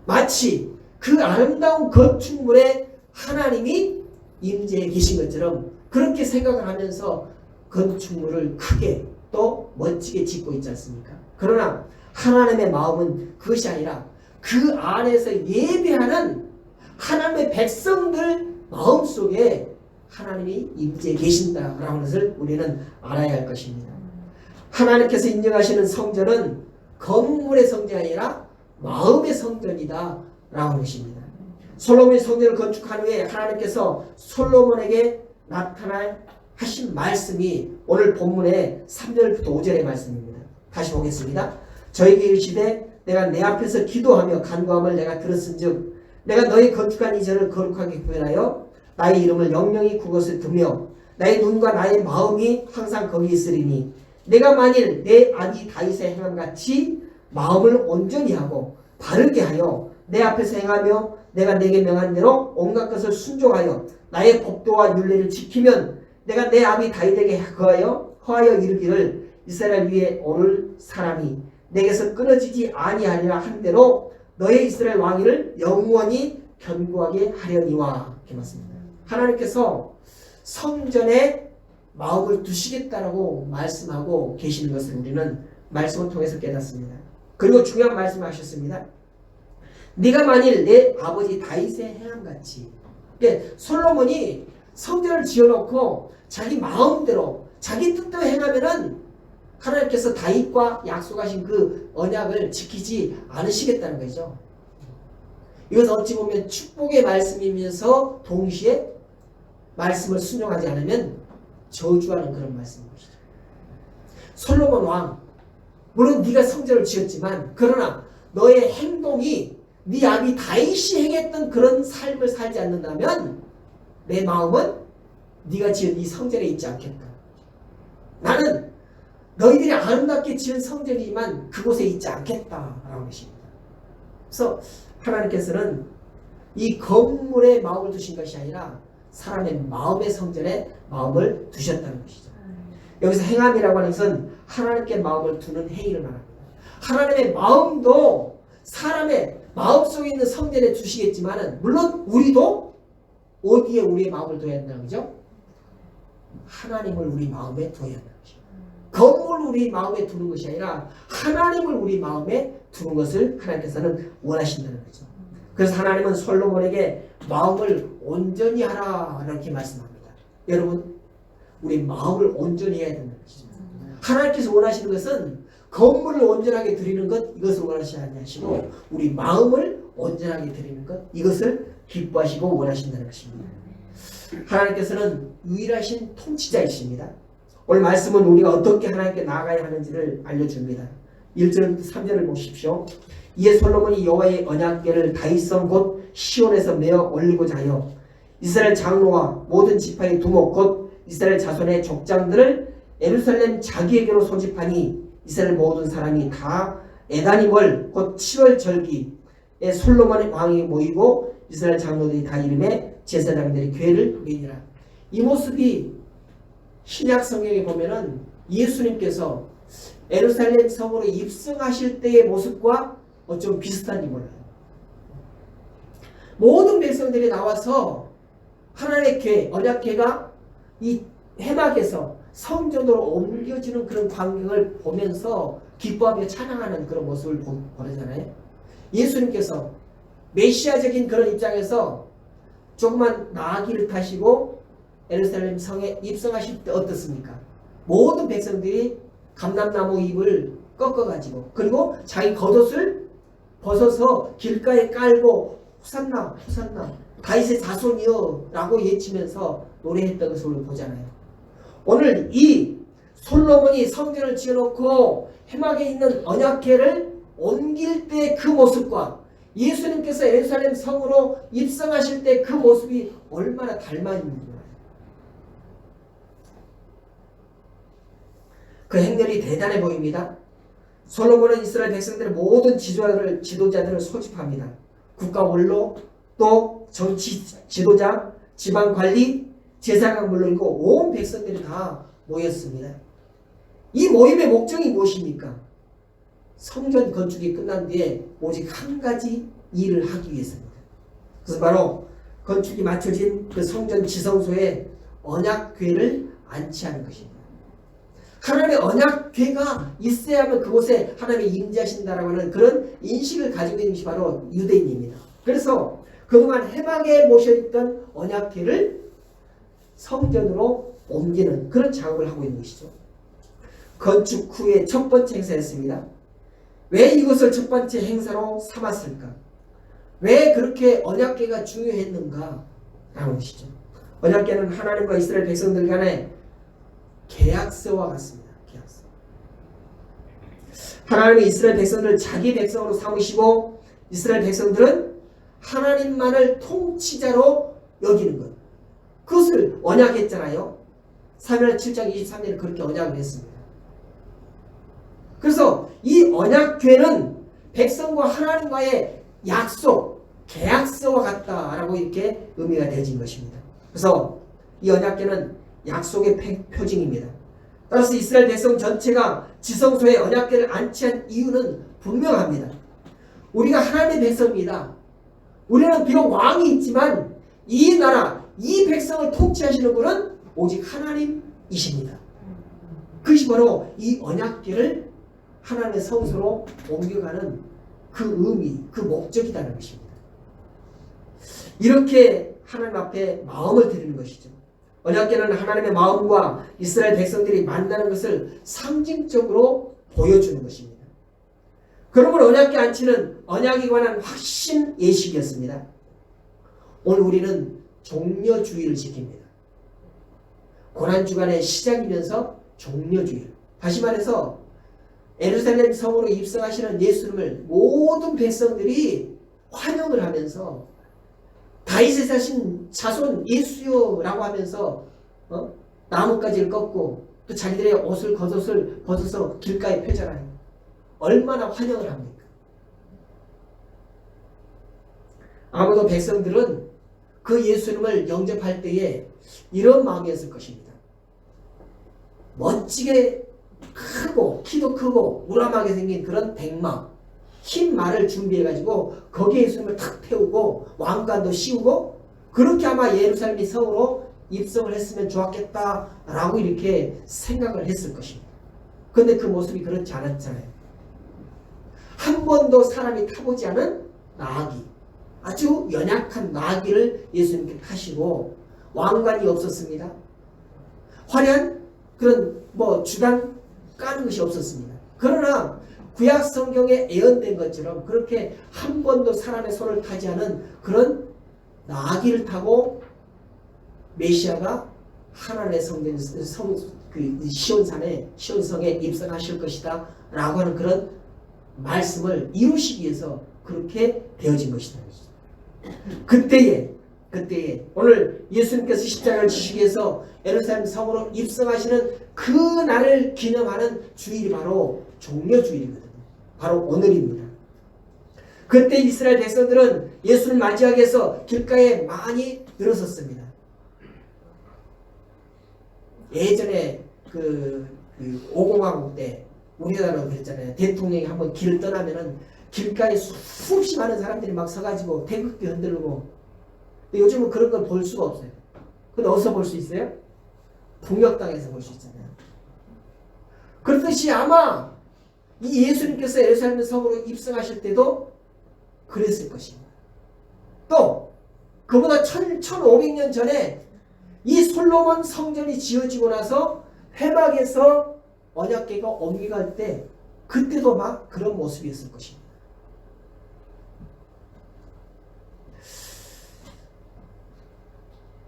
마치 그 아름다운 건축물에 하나님이 임재해 계신 것처럼 그렇게 생각을 하면서 건축물을 크게 또 멋지게 짓고 있지 않습니까? 그러나 하나님의 마음은 그것이 아니라 그 안에서 예배하는 하나님의 백성들 마음속에 하나님이 임재해 계신다라는 것을 우리는 알아야 할 것입니다. 하나님께서 인정하시는 성전은 건물의 성전이 아니라 마음의 성전이다 라는 것입니다. 솔로몬이 성전을 건축한 후에 하나님께서 솔로몬에게 나타나 하신 말씀이 오늘 본문의 3절부터 5절의 말씀입니다. 다시 보겠습니다. 저에게 이르시되 내가 내 앞에서 기도하며 간구함을 내가 들었은즉 내가 너희 건축한 이 전을 거룩하게 구별하여 나의 이름을 영영히 그곳에 두며 나의 눈과 나의 마음이 항상 거기 있으리니 내가 만일 내 아비 다윗의 행함같이 마음을 온전히 하고 바르게 하여 내 앞에서 행하며 내가 내게 명한 대로 온갖 것을 순종하여 나의 법도와 율례를 지키면 내가 내 아비 다윗에게 허하여 이르기를 이스라엘 위에 오를 사람이 내게서 끊어지지 아니하리라 한 대로 너의 이스라엘 왕위를 영원히 견고하게 하려니와. 이렇게 말씀입니다. 하나님께서 성전에 마음을 두시겠다라고 말씀하고 계시는 것을 우리는 말씀을 통해서 깨닫습니다. 그리고 중요한 말씀을 하셨습니다. 네가 만일 내 아버지 다윗의 행함같이. 그러니까 솔로몬이 성전을 지어놓고 자기 마음대로 자기 뜻대로 행하면은 하나님께서 다윗과 약속하신 그 언약을 지키지 않으시겠다는 거죠. 이것은 어찌 보면 축복의 말씀이면서 동시에 말씀을 순종하지 않으면 저주하는 그런 말씀인 것이죠. 솔로몬 왕, 물론 네가 성전을 지었지만 그러나 너의 행동이 네 아비 다윗이 행했던 그런 삶을 살지 않는다면 내 마음은 네가 지은 이 성전에 있지 않겠다. 나는 너희들이 아름답게 지은 성전이지만 그곳에 있지 않겠다라는 것입니다. 그래서 하나님께서는 이 건물에 마음을 두신 것이 아니라 사람의 마음의 성전에 마음을 두셨다는 것이죠. 여기서 행함이라고 하는 것은 하나님께 마음을 두는 행위를 말합니다. 하나님의 마음도 사람의 마음속에 있는 성전에 두시겠지만 물론 우리도 어디에 우리의 마음을 둬야 한다는 거죠? 하나님을 우리 마음에 둬야 한다는 것이죠. 건물을 우리 마음에 두는 것이 아니라 하나님을 우리 마음에 두는 것을 하나님께서는 원하신다는 거죠. 그래서 하나님은 솔로몬에게 마음을 온전히 하라 이렇게 말씀합니다. 여러분 우리 마음을 온전히 해야 된다는 것이죠. 하나님께서 원하시는 것은 건물을 온전하게 드리는 것 이것을 원하시지 아니하시고 우리 마음을 온전하게 드리는 것 이것을 기뻐하시고 원하신다는 것입니다. 하나님께서는 유일하신 통치자이십니다. 오늘 말씀은 우리가 어떻게 하나님께 나아가야 하는지를 알려줍니다. 1절부터 3절을 보십시오. 이에 솔로몬이 여호와의 언약궤를 다윗성 곧 시온에서 메어 올리고자 하여 이스라엘 장로와 모든 지파의 두목 곧 이스라엘 자손의 족장들을 예루살렘 자기에게로 소집하니 이스라엘 모든 사람이 다 에다니월 곧 7월 절기에 솔로몬의 왕이 모이고 이스라엘 장로들이 다 이름에 제사장들이 궤를 메니라. 이 모습이 신약 성경에 보면은 예수님께서 예루살렘 성으로 입성하실 때의 모습과 어쩜 비슷한지 몰라요. 모든 백성들이 나와서 하나님의 궤, 언약궤가 이 회막에서 성전으로 옮겨지는 그런 광경을 보면서 기뻐하며 찬양하는 그런 모습을 보잖아요. 예수님께서 메시아적인 그런 입장에서 조그만 나귀를 타시고 예루살렘 성에 입성하실 때 어떻습니까? 모든 백성들이 감람나무 잎을 꺾어가지고 그리고 자기 겉옷을 벗어서 길가에 깔고 호산나 호산나 다윗의 자손이여 라고 외치면서 노래했던 것을 보잖아요. 오늘 이 솔로몬이 성전을 지어놓고 회막에 있는 언약궤를 옮길 때 그 모습과 예수님께서 예루살렘 성으로 입성하실 때 그 모습이 얼마나 닮아 있는지 몰라요. 그 행렬이 대단해 보입니다. 솔로몬은 이스라엘 백성들의 모든 지도자들을 소집합니다. 국가 원로, 또 정치 지도자, 지방 관리, 제사장 물론이고 온 백성들이 다 모였습니다. 이 모임의 목적이 무엇입니까? 성전 건축이 끝난 뒤에 오직 한 가지 일을 하기 위해서입니다. 그래서 바로 건축이 마쳐진 그 성전 지성소에 언약궤를 안치하는 것입니다. 하나님의 언약궤가 있어야만 그곳에 하나님이 임재하신다라고 하는 그런 인식을 가지고 있는 것이 바로 유대인입니다. 그래서 그동안 해방에 모셔있던 언약궤를 성전으로 옮기는 그런 작업을 하고 있는 것이죠. 건축 후의 첫 번째 행사였습니다. 왜 이것을 첫 번째 행사로 삼았을까? 왜 그렇게 언약궤가 중요했는가? 라는 것이죠. 언약궤는 하나님과 이스라엘 백성들 간의 계약서와 같습니다. 계약서. 하나님이 이스라엘 백성들을 자기 백성으로 삼으시고 이스라엘 백성들은 하나님만을 통치자로 여기는 것. 그것을 언약했잖아요. 사무엘 7장 23절에 그렇게 언약을 했습니다. 그래서 이 언약궤는 백성과 하나님과의 약속, 계약서와 같다라고 이렇게 의미가 되어진 것입니다. 그래서 이 언약궤는 약속의 표징입니다. 따라서 이스라엘 백성 전체가 지성소에 언약궤를 안치한 이유는 분명합니다. 우리가 하나님의 백성입니다. 우리는 비록 왕이 있지만 이 나라, 이 백성을 통치하시는 분은 오직 하나님이십니다. 그것이 바로 이 언약궤를 하나님의 성소로 옮겨가는 그 의미, 그 목적이라는 것입니다. 이렇게 하나님 앞에 마음을 드리는 것이죠. 언약궤는 하나님의 마음과 이스라엘 백성들이 만나는 것을 상징적으로 보여주는 것입니다. 그러므로 언약궤 안치는 언약에 관한 확신 예식이었습니다. 오늘 우리는 종려주의를 지킵니다. 고난주간의 시작이면서 종려주의. 다시 말해서 예루살렘 성으로 입성하시는 예수님을 모든 백성들이 환영을 하면서 다윗의 자손 예수여라고 하면서 나뭇가지를 꺾고 또 자기들의 옷을 겉옷을 벗어서 길가에 펴잖아요. 얼마나 환영을 합니까? 아마도 백성들은 그 예수님을 영접할 때에 이런 마음이었을 것입니다. 멋지게 크고 키도 크고 우람하게 생긴 그런 백마, 흰 말을 준비해가지고 거기에 예수님을 탁 태우고 왕관도 씌우고 그렇게 아마 예루살렘 성으로 입성을 했으면 좋았겠다라고 이렇게 생각을 했을 것입니다. 그런데 그 모습이 그렇지 않았잖아요. 한 번도 사람이 타보지 않은 나귀, 아주 연약한 나귀를 예수님께 타시고 왕관이 없었습니다. 화려한 그런 주단 까는 것이 없었습니다. 그러나 구약 성경에 예언된 것처럼 그렇게 한 번도 사람의 손을 타지 않은 그런 나귀를 타고 메시아가 하나님의 시온성에 입성하실 것이다 라고 하는 그런 말씀을 이루시기 위해서 그렇게 되어진 것이다. 그때에 오늘 예수님께서 십자가를 지시기 위해서 예루살렘 성으로 입성하시는 그 날을 기념하는 주일이 바로 종려주일이거든요. 바로 오늘입니다. 그때 이스라엘 백성들은 예수를 맞이하기 위해서 길가에 많이 늘어섰습니다. 예전에 그 5공화국 때 우리나라로 그랬잖아요. 대통령이 한번 길을 떠나면은 길가에 수없이 많은 사람들이 막 서가지고 태극기 흔들고. 근데 요즘은 그런 걸 볼 수가 없어요. 근데 어디서 볼 수 있어요? 북녘땅에서 볼 수 있잖아요. 그렇듯이 아마 이 예수님께서 예루살렘 성으로 입성하실 때도 그랬을 것입니다. 또 그보다 1500년 전에 이 솔로몬 성전이 지어지고 나서 회막에서 언약궤가 옮겨갈 때 그때도 막 그런 모습이었을 것입니다.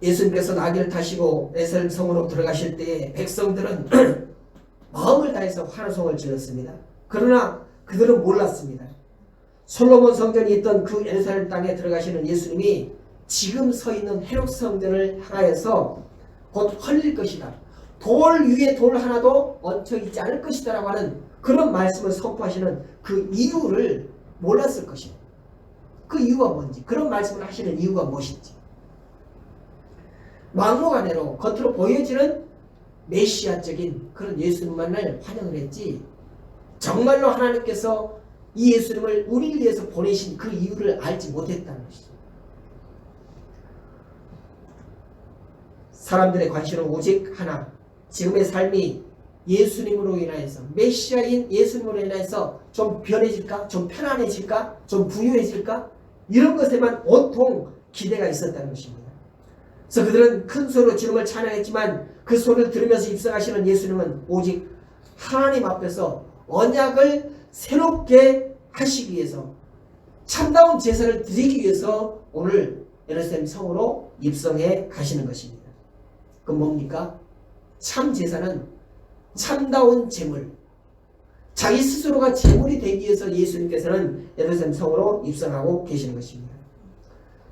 예수님께서 나귀를 타시고 예루살렘 성으로 들어가실 때 백성들은 마음을 다해서 환호성을 지었습니다. 그러나 그들은 몰랐습니다. 솔로몬 성전이 있던 그 예루살렘 땅에 들어가시는 예수님이 지금 서 있는 헤롯 성전을 향하여서 곧 헐릴 것이다. 돌 위에 돌 하나도 얹혀 있지 않을 것이다 라고 하는 그런 말씀을 선포하시는 그 이유를 몰랐을 것입니다. 그 이유가 뭔지, 그런 말씀을 하시는 이유가 무엇인지. 막무가내로 겉으로 보여지는 메시아적인 그런 예수님만을 환영을 했지, 정말로 하나님께서 이 예수님을 우리를 위해서 보내신 그 이유를 알지 못했다는 것이죠. 사람들의 관심은 오직 하나, 지금의 삶이 예수님으로 인하여서, 메시아인 예수님으로 인하여서 좀 변해질까? 좀 편안해질까? 좀 부유해질까? 이런 것에만 온통 기대가 있었다는 것입니다. 그래서 그들은 큰 소리로 주님을 찬양했지만 그 소리를 들으면서 입성하시는 예수님은 오직 하나님 앞에서 언약을 새롭게 하시기 위해서, 참다운 제사를 드리기 위해서 오늘 예루살렘 성으로 입성해 가시는 것입니다. 그건 뭡니까? 참 제사는 참다운 제물, 자기 스스로가 제물이 되기 위해서 예수님께서는 예루살렘 성으로 입성하고 계시는 것입니다.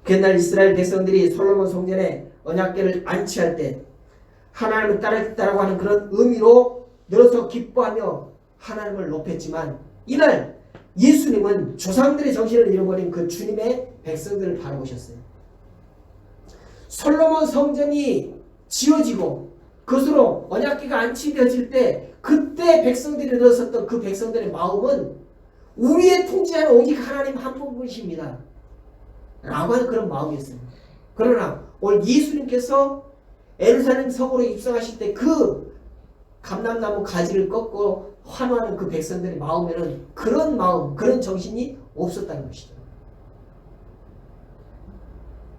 그날 이스라엘 백성들이 솔로몬 성전에 언약궤를 안치할 때 하나님을 따르겠다라고 하는 그런 의미로 늘어서 기뻐하며 하나님을 높였지만, 이날 예수님은 조상들의 정신을 잃어버린 그 주님의 백성들을 바라보셨어요. 솔로몬 성전이 지어지고 그것으로 언약궤가 안치되어질 때 그때 백성들이 늘어섰던 그 백성들의 마음은 우리의 통치하는 오직 하나님 한 분이십니다 라고 하는 그런 마음이었습니다. 그러나 오늘 예수님께서 예루살렘 성으로 입성하실 때 그 감람나무 가지를 꺾고 환호하는 그 백성들의 마음에는 그런 마음, 그런 정신이 없었다는 것이죠.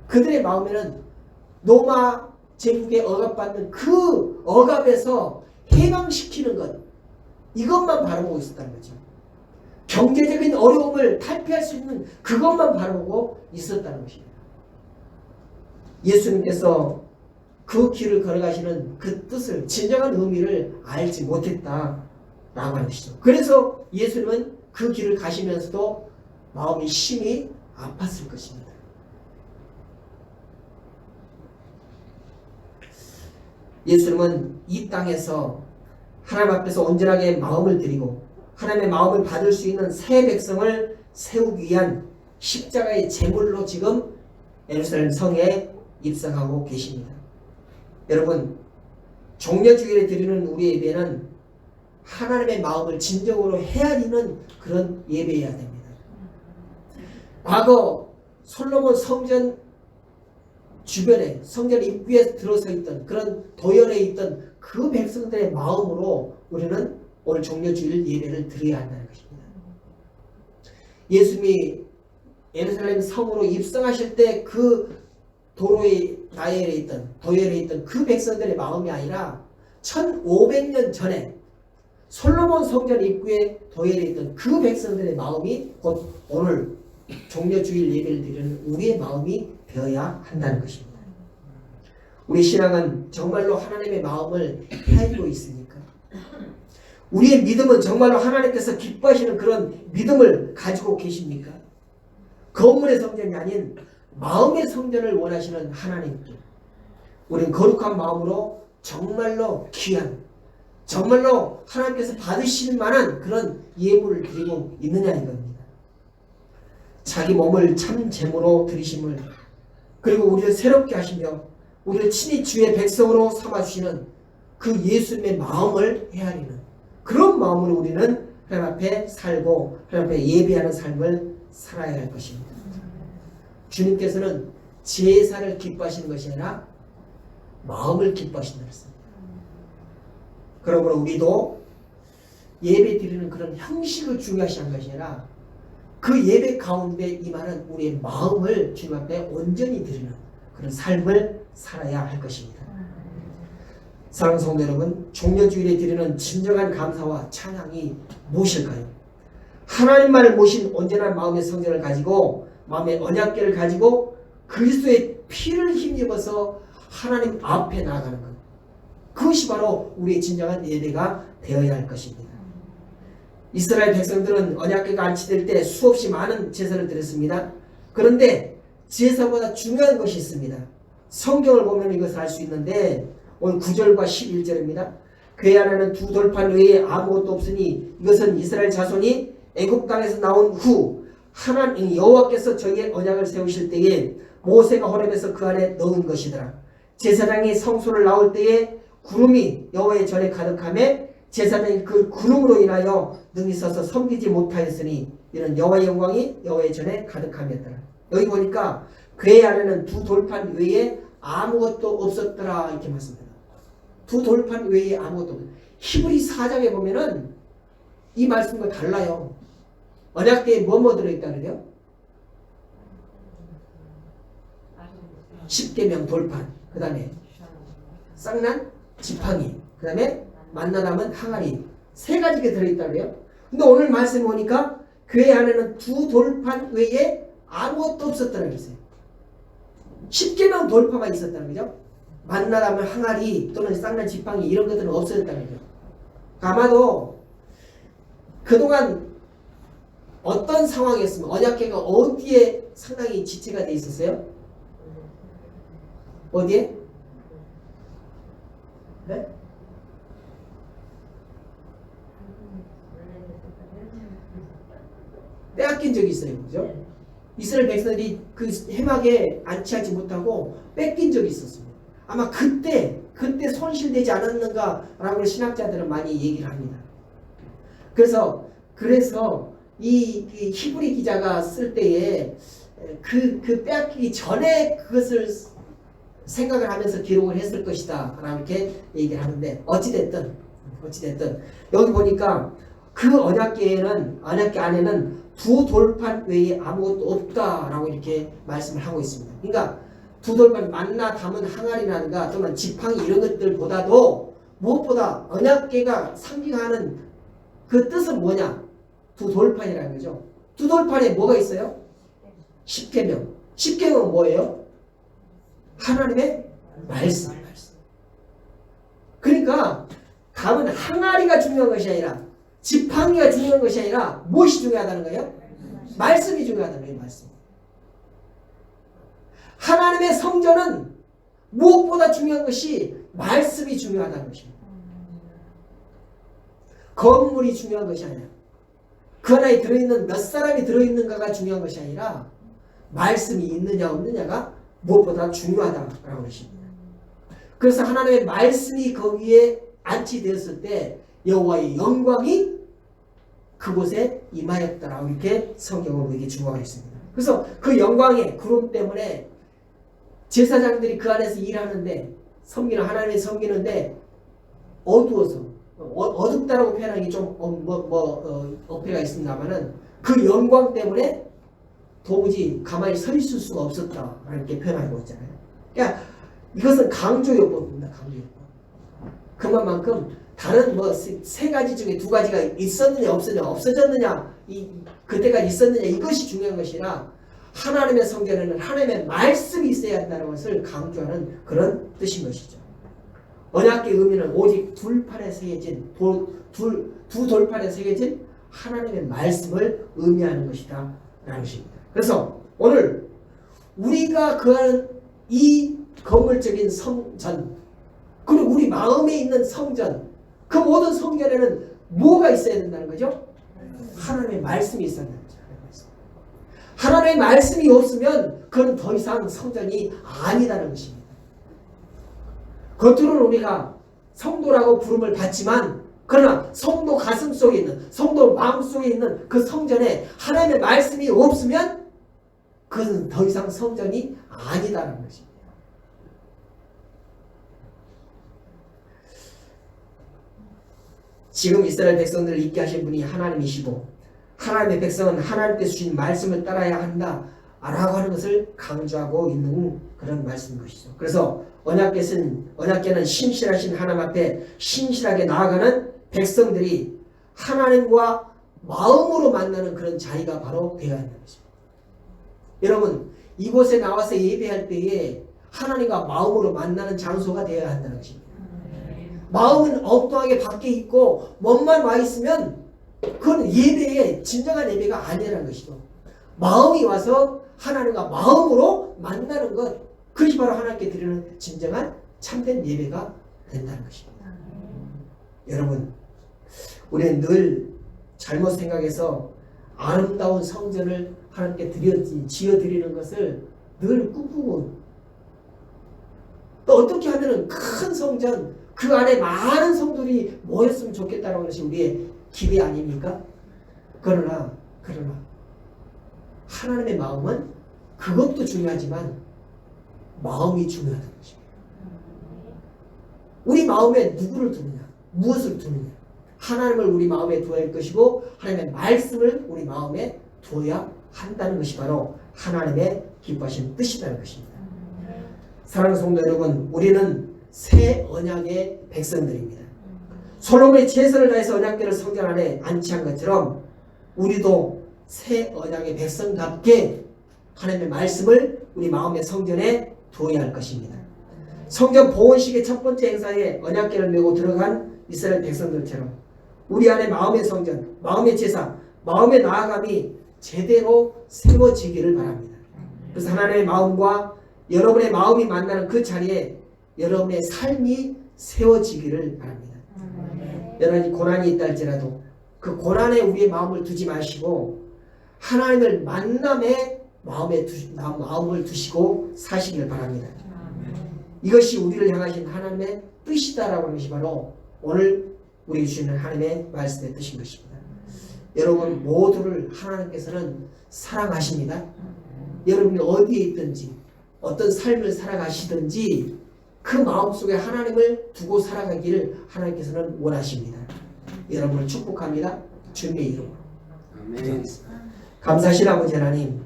그들의 마음에는 노마 제국에 억압받는 그 억압에서 해방시키는 것, 이것만 바라보고 있었다는 거죠. 경제적인 어려움을 탈피할 수 있는 그것만 바라보고 있었다는 것입니다. 예수님께서 그 길을 걸어가시는 그 뜻을, 진정한 의미를 알지 못했다라고 하는 것이죠. 그래서 예수님은 그 길을 가시면서도 마음이 심히 아팠을 것입니다. 예수님은 이 땅에서 하나님 앞에서 온전하게 마음을 드리고 하나님의 마음을 받을 수 있는 새 백성을 세우기 위한 십자가의 제물로 지금 예루살렘 성에 입성하고 계십니다. 여러분, 종려주일에 드리는 우리 예배는 하나님의 마음을 진정으로 헤아리는 그런 예배여야 됩니다. 과거 솔로몬 성전 주변에, 성전 입구에 들어서 있던 그런 도열에 있던 그 백성들의 마음으로 우리는 오늘 종려주일 예배를 드려야 한다는 것입니다. 예수님이 예루살렘 성으로 입성하실 때 그 도로의 나열에 있던, 도열에 있던 그 백성들의 마음이 아니라 1500년 전에 솔로몬 성전 입구에 도열에 있던 그 백성들의 마음이 곧 오늘 종려주일 예배를 드리는 우리의 마음이 되어야 한다는 것입니다. 우리 신앙은 정말로 하나님의 마음을 헤아리고 있습니까? 우리의 믿음은 정말로 하나님께서 기뻐하시는 그런 믿음을 가지고 계십니까? 건물의 성전이 아닌 마음의 성전을 원하시는 하나님께 우리는 거룩한 마음으로 정말로 귀한, 정말로 하나님께서 받으실 만한 그런 예물을 드리고 있느냐 이겁니다. 자기 몸을 참 제물로 드리심을, 그리고 우리를 새롭게 하시며 우리를 친히 주의 백성으로 삼아주시는 그 예수님의 마음을 헤아리는 그런 마음으로 우리는 하나님 앞에 살고 하나님 앞에 예배하는 삶을 살아야 할 것입니다. 주님께서는 제사를 기뻐하시는 것이 아니라 마음을 기뻐하신다고 했습니다. 그러므로 우리도 예배 드리는 그런 형식을 중요시 한 것이 아니라 그 예배 가운데 임하는 우리의 마음을 주님 앞에 온전히 드리는 그런 삶을 살아야 할 것입니다. 사랑하는 성도 여러분, 종려주일에 드리는 진정한 감사와 찬양이 무엇일까요? 하나님만을 모신 온전한 마음의 성전을 가지고, 마음의 언약궤를 가지고 그리스도의 피를 힘입어서 하나님 앞에 나아가는 것, 그것이 바로 우리의 진정한 예배가 되어야 할 것입니다. 이스라엘 백성들은 언약궤가 안치될 때 수없이 많은 제사를 드렸습니다. 그런데 제사보다 중요한 것이 있습니다. 성경을 보면 이것을 알 수 있는데 오늘 9절과 11절입니다. 그의 안에는 두 돌판 외에 아무것도 없으니 이것은 이스라엘 자손이 애굽 땅에서 나온 후 하나님 여호와께서 저희의 언약을 세우실 때에 모세가 호렙에서 그 안에 넣은 것이더라. 제사장이 성소를 나올 때에 구름이 여호와의 전에 가득하며 제사장이 그 구름으로 인하여 능히 서서 섬기지 못하였으니 이는 여호와의 영광이 여호와의 전에 가득함이었더라. 여기 보니까 그의 안에는 두 돌판 외에 아무것도 없었더라 이렇게 말씀합니다. 두 돌판 외에 아무것도 없어요. 히브리 4장에 보면은 이 말씀과 달라요. 언약궤에 뭐뭐 들어있다 그래요? 십계명 돌판, 그 다음에 쌍난 지팡이, 그 다음에 만나 담은 항아리, 세 가지가 들어있다 그래요. 근데 오늘 말씀 보니까 그의 안에는 두 돌판 외에 아무것도 없었다는 거예요. 십계명 돌파만 있었다는 거죠. 만나 담은 항아리 또는 쌍난 지팡이 이런 것들은 없어졌다는 거죠. 아마도 그동안 어떤 상황이었으면 언약궤가 어디에 상당히 지체가 돼 있었어요? 어디에? 네? 빼앗긴 적이 있어요. 그죠? 이스라엘 백성들이 그 해막에 안치하지 못하고 뺏긴 적이 있었습니다. 아마 그때 손실되지 않았는가라고 신학자들은 많이 얘기를 합니다. 그래서 이 히브리 기자가 쓸 때에 그 빼앗기기 전에 그것을 생각을 하면서 기록을 했을 것이다 라고 이렇게 얘기를 하는데 어찌됐든 여기 보니까 그 언약궤 안에는 두 돌판 외에 아무것도 없다라고 이렇게 말씀을 하고 있습니다. 그러니까 두 돌판 만나 담은 항아리라든가 또는 지팡이 이런 것들보다도 무엇보다 언약궤가 상징하는 그 뜻은 뭐냐? 두 돌판이라는 거죠. 두 돌판에 뭐가 있어요? 십계명. 십계명은 뭐예요? 하나님의 말씀. 그러니까 담은 항아리가 중요한 것이 아니라 지팡이가 중요한 것이 아니라 무엇이 중요하다는 거예요? 말씀이 중요하다는 거예요. 말씀. 하나님의 성전은 무엇보다 중요한 것이 말씀이 중요하다는 것입니다. 건물이 중요한 것이 아니라 그 안에 들어있는 몇 사람이 들어있는가가 중요한 것이 아니라 말씀이 있느냐 없느냐가 무엇보다 중요하다라고 하십니다. 그래서 하나님의 말씀이 거기에 안치되었을 때 여호와의 영광이 그곳에 임하였다라고 이렇게 성경은 우리에게 주목하였습니다. 그래서 그 영광의 구름 때문에 제사장들이 그 안에서 일하는데 하나님을 섬기는데 어두워서 어둡다라고 표현하는 게 좀 어폐가 있습니다만은 그 영광 때문에 도무지 가만히 서 있을 수가 없었다 이렇게 표현하고 있잖아요. 그러니까 이것은 강조요법입니다. 강조요법. 그만큼 다른 세 가지 중에 두 가지가 있었느냐 없어졌느냐 그때까지 있었느냐 이것이 중요한 것이라 하나님의 성전에는 하나님의 말씀이 있어야 한다는 것을 강조하는 그런 뜻인 것이죠. 언약궤의 의미는 오직 둘판에 새겨진 두 돌판에 새겨진 하나님의 말씀을 의미하는 것이다 라는 것입니다. 그래서 오늘 우리가 그하는 이 건물적인 성전 그리고 우리 마음에 있는 성전 그 모든 성전에는 뭐가 있어야 된다는 거죠? 하나님의 말씀이 있어야 된다는 거죠. 하나님의 말씀이 없으면 그건 더 이상 성전이 아니다는 것입니다. 겉으로는 우리가 성도라고 부름을 받지만 그러나 성도 가슴 속에 있는 성도 마음 속에 있는 그 성전에 하나님의 말씀이 없으면 그것은 더 이상 성전이 아니다는 것입니다. 지금 이스라엘 백성들을 있게 하신 분이 하나님이시고 하나님의 백성은 하나님께서 주신 말씀을 따라야 한다 라고 하는 것을 강조하고 있는 그런 말씀인 것이죠. 그래서 언약궤는 신실하신 하나님 앞에 신실하게 나아가는 백성들이 하나님과 마음으로 만나는 그런 자리가 바로 되어야 한다는 것입니다. 여러분 이곳에 나와서 예배할 때에 하나님과 마음으로 만나는 장소가 되어야 한다는 것입니다. 마음은 엉뚱하게 밖에 있고 몸만 와 있으면 그건 예배의 진정한 예배가 아니라는 것이죠. 마음이 와서 하나님과 마음으로 만나는 것 그것이 바로 하나님께 드리는 진정한 참된 예배가 된다는 것입니다. 여러분, 우리는 늘 잘못 생각해서 아름다운 성전을 하나님께 지어드리는 것을 늘 꿈꾸고, 또 어떻게 하면 큰 성전, 그 안에 많은 성들이 모였으면 좋겠다는 것이 우리의 기대 아닙니까? 그러나 하나님의 마음은 그것도 중요하지만 마음이 중요하다는 것입니다. 우리 마음에 누구를 두느냐, 무엇을 두느냐. 하나님을 우리 마음에 두어야 할 것이고 하나님의 말씀을 우리 마음에 두어야 한다는 것이 바로 하나님의 기뻐하신 뜻이라는 것입니다. 사랑하는 성도 여러분, 우리는 새 언약의 백성들입니다. 솔로몬이 최선을 다해서 언약궤를 성전 안에 안치한 것처럼 우리도 새 언약의 백성답게 하나님의 말씀을 우리 마음의 성전에 두어야 할 것입니다. 성전 봉헌식의 첫 번째 행사에 언약궤를 메고 들어간 이스라엘 백성들처럼 우리 안에 마음의 성전, 마음의 제사, 마음의 나아감이 제대로 세워지기를 바랍니다. 그래서 하나님의 마음과 여러분의 마음이 만나는 그 자리에 여러분의 삶이 세워지기를 바랍니다. 여러 가지 고난이 있다 할지라도 그 고난에 우리의 마음을 두지 마시고 하나님을 만남에 마음을 두시고 사시기를 바랍니다. 이것이 우리를 향하신 하나님의 뜻이다라고 하는 것이 바로 오늘 우리 주시는 하나님의 말씀의 뜻인 것입니다. 여러분 모두를 하나님께서는 사랑하십니다. 여러분이 어디에 있든지 어떤 삶을 살아가시든지 그 마음속에 하나님을 두고 살아가기를 하나님께서는 원하십니다. 여러분을 축복합니다. 주님의 이름으로. 아멘. 감사하신 아버지 하나님,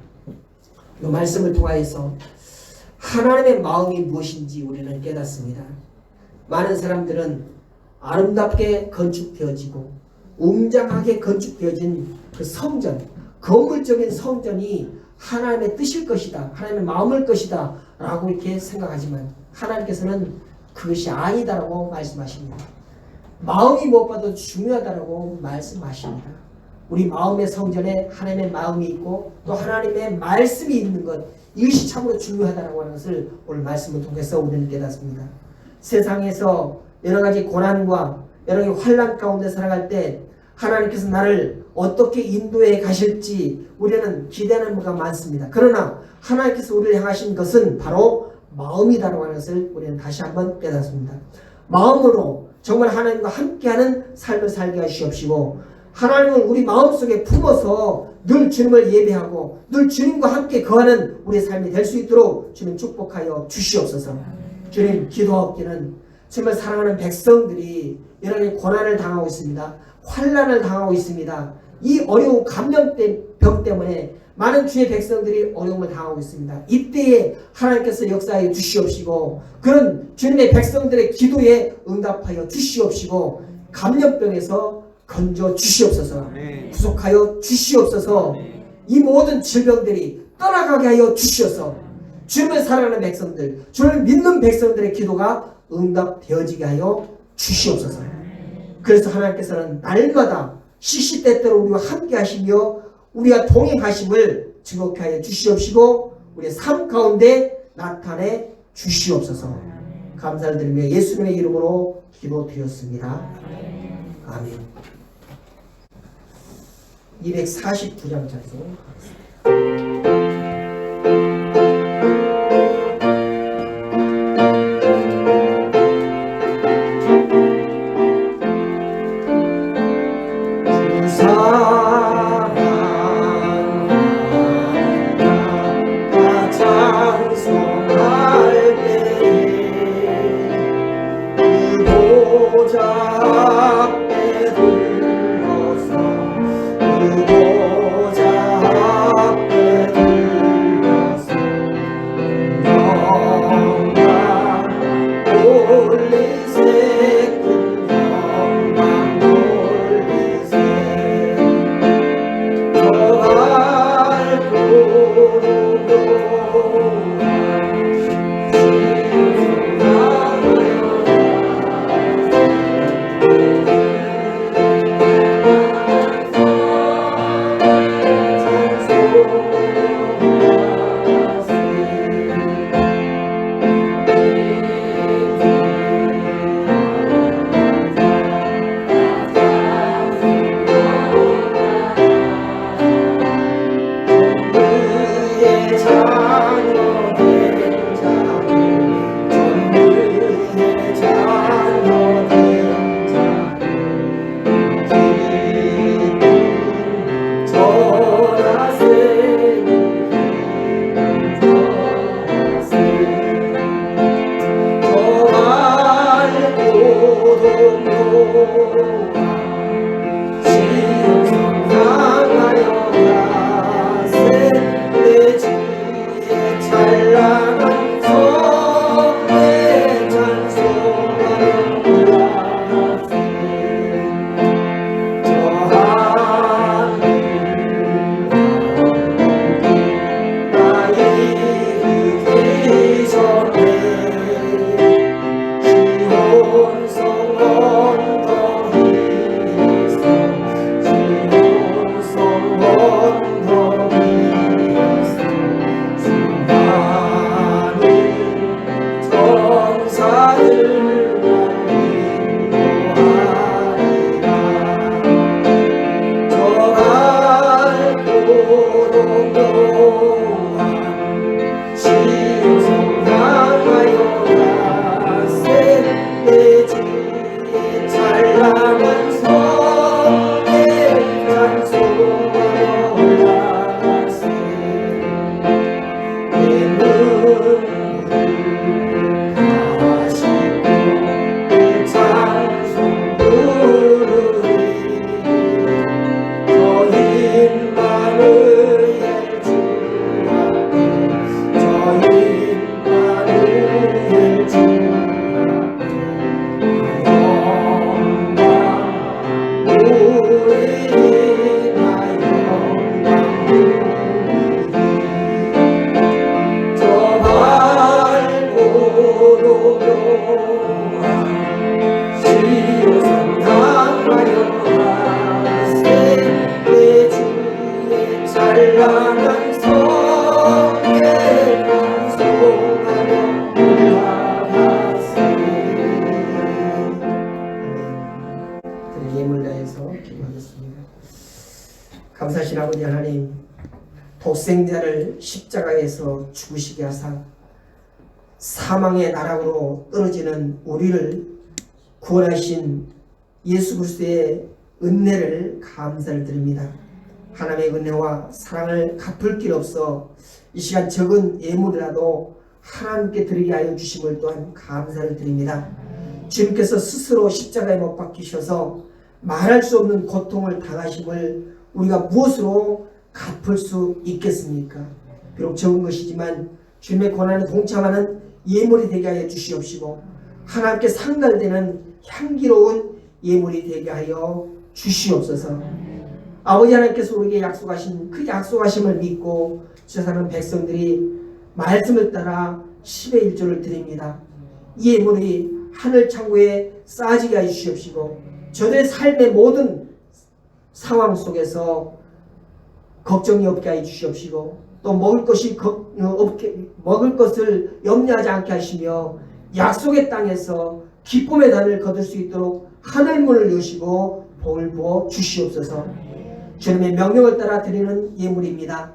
이 말씀을 통하여서 하나님의 마음이 무엇인지 우리는 깨닫습니다. 많은 사람들은 아름답게 건축되어지고 웅장하게 건축되어진 그 성전, 건물적인 성전이 하나님의 뜻일 것이다, 하나님의 마음일 것이다 라고 이렇게 생각하지만 하나님께서는 그것이 아니다라고 말씀하십니다. 마음이 무엇보다도 중요하다라고 말씀하십니다. 우리 마음의 성전에 하나님의 마음이 있고 또 하나님의 말씀이 있는 것, 이것이 참으로 중요하다라고 하는 것을 오늘 말씀을 통해서 우리는 깨닫습니다. 세상에서 여러 가지 고난과 여러 가지 환난 가운데 살아갈 때 하나님께서 나를 어떻게 인도해 가실지 우리는 기대하는 바가 많습니다. 그러나 하나님께서 우리를 향하신 것은 바로 마음이다라고 하는 것을 우리는 다시 한번 깨닫습니다. 마음으로 정말 하나님과 함께하는 삶을 살게 하시옵시고 하나님을 우리 마음속에 품어서 늘 주님을 예배하고 늘 주님과 함께 거하는 우리의 삶이 될 수 있도록 주님 축복하여 주시옵소서. 주님 기도하옵기는 정말 사랑하는 백성들이 여러 가지 고난을 당하고 있습니다. 환난을 당하고 있습니다. 이 어려운 감염병 때문에 많은 주의 백성들이 어려움을 당하고 있습니다. 이때에 하나님께서 역사하여 주시옵시고 그런 주님의 백성들의 기도에 응답하여 주시옵시고 감염병에서 건져 주시옵소서. 구속하여 주시옵소서. 이 모든 질병들이 떠나가게 하여 주시옵소서. 주님을 사랑하는 백성들, 주님을 믿는 백성들의 기도가 응답되어지게 하여 주시옵소서. 그래서 하나님께서는 날마다 시시때때로 우리와 함께 하시며 우리가 동행하심을 즐겁게 하여 주시옵시고 우리의 삶 가운데 나타내 주시옵소서. 감사를 드리며 예수님의 이름으로 기도드렸습니다. 아멘. 249장 찬송. 지옥 성당하여 가세 내 주의 찬란한 성에 찬송하여 올라가세 내 눈물 가시고 내 찬송 부르리 저 임마누엘 주 앞에 저 임마누엘 주 앞에 영광 누리리 나 영광 누리리 저 발고로 묘한 시오성 향하여 가세 내 주의 찬란한 성에 찬송하며 올라가세. 아멘. 예물 다해서 기도하겠습니다. 감사하신 아버지 하나님, 독생자를 십자가에서 죽으시게 하사 사망의 나락으로 떨어지는 우리를 구원하신 예수 그리스도의 은혜를 감사를 드립니다. 하나님의 은혜와 사랑을 갚을 길 없어 이 시간 적은 예물이라도 하나님께 드리게 하여 주심을 또한 감사를 드립니다. 주님께서 스스로 십자가에 못 박히셔서 말할 수 없는 고통을 당하심을 우리가 무엇으로 갚을 수 있겠습니까? 비록 적은 것이지만 주님의 고난에 동참하는 예물이 되게 하여 주시옵시고 하나님께 상달되는 향기로운 예물이 되게 하여 주시옵소서. 아버지 하나님께서 우리에게 약속하신 그 약속하심을 믿고 제사하는 백성들이 말씀을 따라 10의 1조를 드립니다. 이 예물이 하늘 창고에 쌓아지게 하여 주시옵시고 저들의 삶의 모든 상황 속에서 걱정이 없게 하여 주시옵시고 또 먹을 것을 염려하지 않게 하시며 약속의 땅에서 기쁨의 단을 거둘 수 있도록 하늘문을 여시고 복을 부어 주시옵소서. 주님의 명령을 따라 드리는 예물입니다.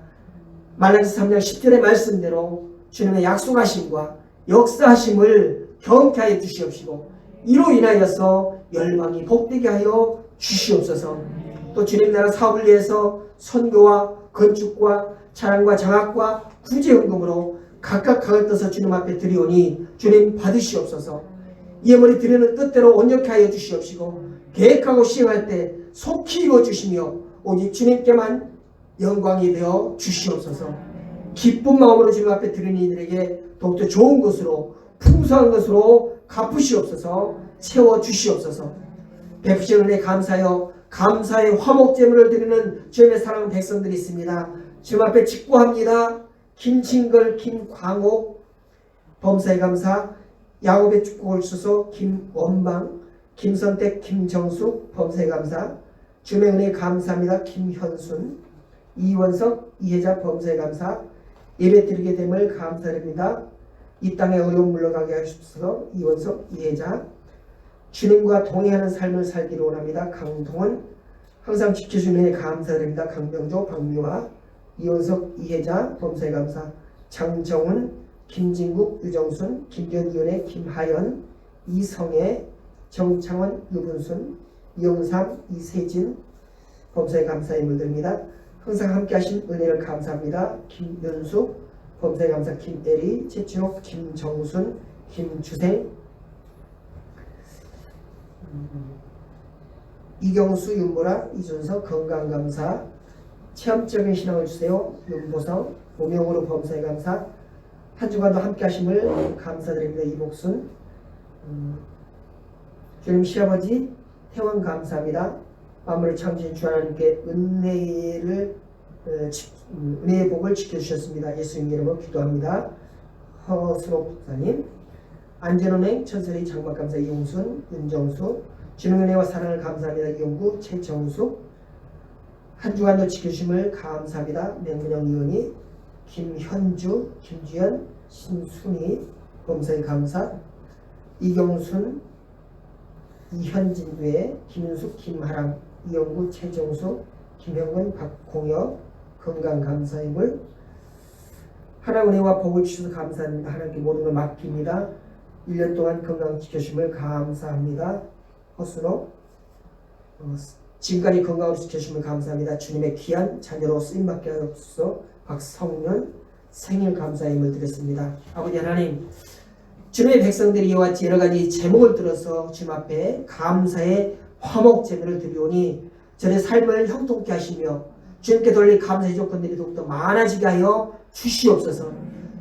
말라기서 3장 10절의 말씀대로 주님의 약속하심과 역사하심을 경험케 하여 주시옵시고 이로 인하여서 열방이 복되게 하여 주시옵소서. 또 주님 나라 사업을 위해서 선교와 건축과 찬양과 장학과 구제헌금으로 각각 각을 떠서 주님 앞에 드리오니 주님 받으시옵소서. 예물이 드리는 뜻대로 온전케 하여 주시옵시고 계획하고 시행할 때 속히 이루어 주시며 오직 주님께만 영광이 되어 주시옵소서. 기쁜 마음으로 주님 앞에 드리는 이들에게 더욱더 좋은 것으로 풍성한 것으로 갚으시옵소서. 채워 주시옵소서. 베푸신 은혜 감사하여 감사의 화목제물을 드리는 주님의 사랑하는 백성들이 있습니다. 주님 앞에 직구합니다. 김진걸, 김광옥, 범사에 감사, 야곱의 축복을 주소서, 김원망, 김선택, 김정숙, 범사에 감사, 주님의 은혜 감사합니다. 김현순, 이원석, 이혜자, 범사에 감사, 예배 드리게 됨을 감사드립니다. 이 땅에 어려움 물러가게 하시옵소서. 이원석, 이혜자, 주님과 동행하는 삶을 살기를 원합니다. 강동원, 항상 지켜주는 은혜 감사드립니다. 강병조, 박미화, 이원석, 이혜자, 범사에 감사, 장정훈, 김진국, 유정순, 김견이원의 김하연, 이성애, 정창원, 유분순, 이영삼, 이세진, 범사에 감사의 물들입니다. 항상 함께 하신 은혜를 감사합니다. 김연숙, 범사에 감사, 김대리, 최춘옥, 김정순, 김주생, 이경수, 윤보라, 이준석, 건강감사, 체험적인 신앙을 주세요. 윤보성, 오명으로 범사에 감사, 한 주간도 함께 하심을 감사드립니다. 이복순, 주님 시아버지 태원 감사합니다. 만물을 창조신 주 하나님께 은혜의 복을 지켜주셨습니다. 예수님 이름으로 기도합니다. 허수록 목사님, 안전은행 천설이 장막감사 이용순, 윤정수, 주님 은혜와 사랑을 감사합니다. 이용구, 최정숙, 한 주간도 지켜주심을 감사합니다. 맹문영 의원이, 김현주, 김주연, 신순희, 범사에 감사, 이경순, 이현진 외, 김윤숙, 김하랑, 이영구, 최정숙, 김형근, 박공혁, 건강 감사임을 하나님 은혜와 복을 주셔서 감사합니다. 하나님께 모든 걸 맡깁니다. 1년 동안 건강 지켜주심을 감사합니다. 허순호 지금까지 건강으로 지켜주심을 감사합니다. 주님의 귀한 자녀로 쓰임받게 하옵소서. 박성윤 생일 감사임을 드렸습니다. 아버지 하나님, 주님의 백성들이 이와 같이 여러 가지 제목을 들어서 주님 앞에 감사의 화목 제물을 드리오니 저의 삶을 형통케 하시며 주님께 돌릴 감사의 조건들이 더욱더 많아지게 하여 주시옵소서.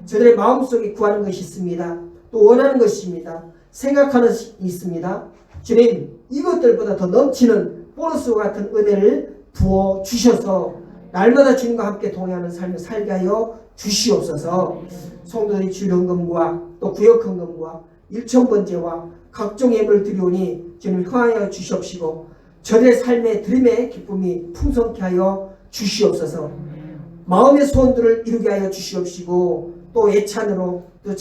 저들의 마음속에 구하는 것이 있습니다. 또 원하는 것입니다. 생각하는 것이 있습니다. 주님, 이것들보다 더 넘치는 보너스와 같은 은혜를 부어 주셔서 날마다 주님과 함께 동행하는 삶을 살게 하여 주시옵소서. 성도들이 주일헌금과 또 구역헌금과 일천번제와 각종 예물을 드리오니 주님 흥하여 주시옵시고 저들의 삶의 드림의 기쁨이 풍성케 하여 주시옵소서. 마음의 소원들을 이루게 하여 주시옵시고 또 예찬으로 또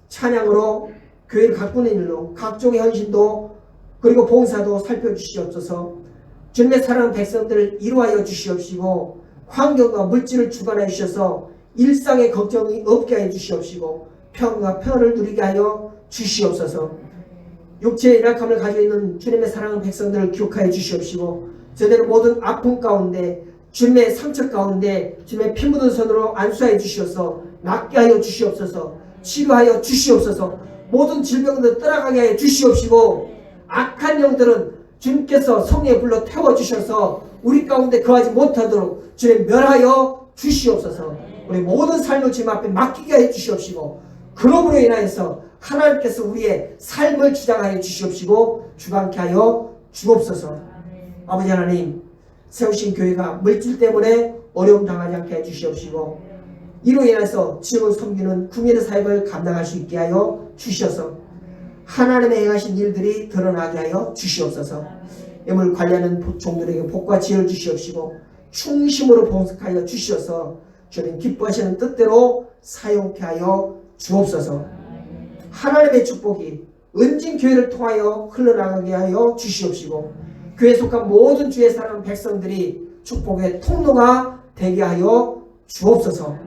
찬양으로 교회를 가꾸는 일로 각종의 헌신도 그리고 봉사도 살펴주시옵소서. 주님의 사랑하는 백성들을 이루하여 주시옵시고 환경과 물질을 주관하여 주셔서 일상의 걱정이 없게 하여 주시옵시고 평과 평화를 누리게 하여 주시옵소서. 육체의 연약함을 가지고 있는 주님의 사랑하는 백성들을 기억하여 주시옵시고 저들의 모든 아픔 가운데 주님의 상처 가운데 주님의 피 묻은 손으로 안수하여 주시옵소서. 낫게 하여 주시옵소서. 치료하여 주시옵소서. 모든 질병들 떠나가게 하여 주시옵시고 악한 영들은 주님께서 성령의 불로 태워주셔서 우리 가운데 거하지 못하도록 주님 멸하여 주시옵소서. 우리 모든 삶을 주님 앞에 맡기게 하여 주시옵시고 그러므로 인하여서 하나님께서 우리의 삶을 주장하여 주시옵시고 주관케 하여 주옵소서. 아버지 하나님, 세우신 교회가 물질 때문에 어려움 당하지 않게 해 주시옵시고 이로 인해서 지역을 섬기는 국민의 사역을 감당할 수 있게 하여 주셔서 하나님의 행하신 일들이 드러나게 하여 주시옵소서. 예물 관리하는 종들에게 복과 지혜를 주시옵시고 충심으로 봉사하여 주시어서 주님 기뻐하시는 뜻대로 사용케 하여 주옵소서. 하나님의 축복이 은진 교회를 통하여 흘러나가게 하여 주시옵시고 교회에 속한 모든 주의 사랑 백성들이 축복의 통로가 되게 하여 주옵소서.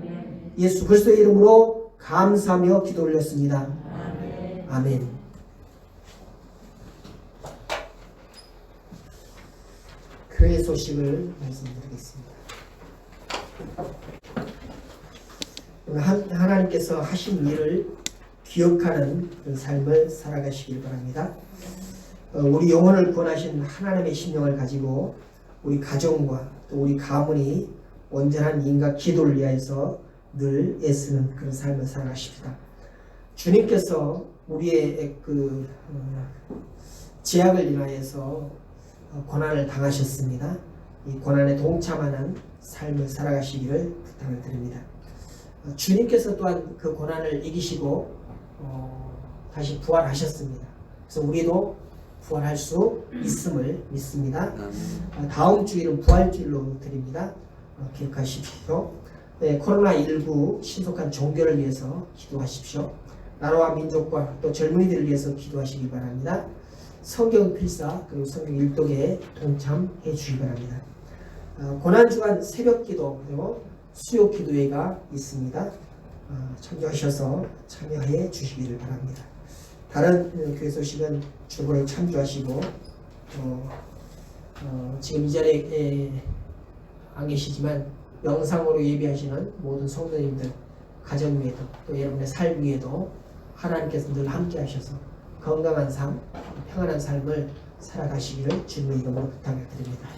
예수 그리스도의 이름으로 감사하며 기도 올렸습니다. 아멘. 교회 소식을 말씀드리겠습니다. 하나님께서 하신 일을 기억하는 그 삶을 살아가시길 바랍니다. 우리 영혼을 구원하신 하나님의 심령을 가지고 우리 가정과 또 우리 가문이 온전한 인과 기도를 위하여서 늘 애쓰는 그런 삶을 살아가십시다. 주님께서 우리의 그 제약을 인하여서 고난을 당하셨습니다. 이 고난에 동참하는 삶을 살아가시기를 부탁을 드립니다. 주님께서 또한 그 고난을 이기시고 다시 부활하셨습니다. 그래서 우리도 부활할 수 있음을 믿습니다. 다음 주일은 부활주일로 드립니다. 기억하십시오. 네, 코로나19 신속한 종결을 위해서 기도하십시오. 나라와 민족과 또 젊은이들을 위해서 기도하시기 바랍니다. 성경 필사 그리고 성경 일독에 동참해 주시기 바랍니다. 고난주간 새벽기도 그리고 수요기도회가 있습니다. 참조하셔서 참여해 주시기를 바랍니다. 다른 교회 소식은 주보를 참조하시고 지금 이 자리에 안 계시지만 영상으로 예배하시는 모든 성도님들 가정 위에도 또 여러분의 삶 위에도 하나님께서 늘 함께 하셔서 건강한 삶, 평안한 삶을 살아가시기를 주님의 이름으로 부탁을 드립니다.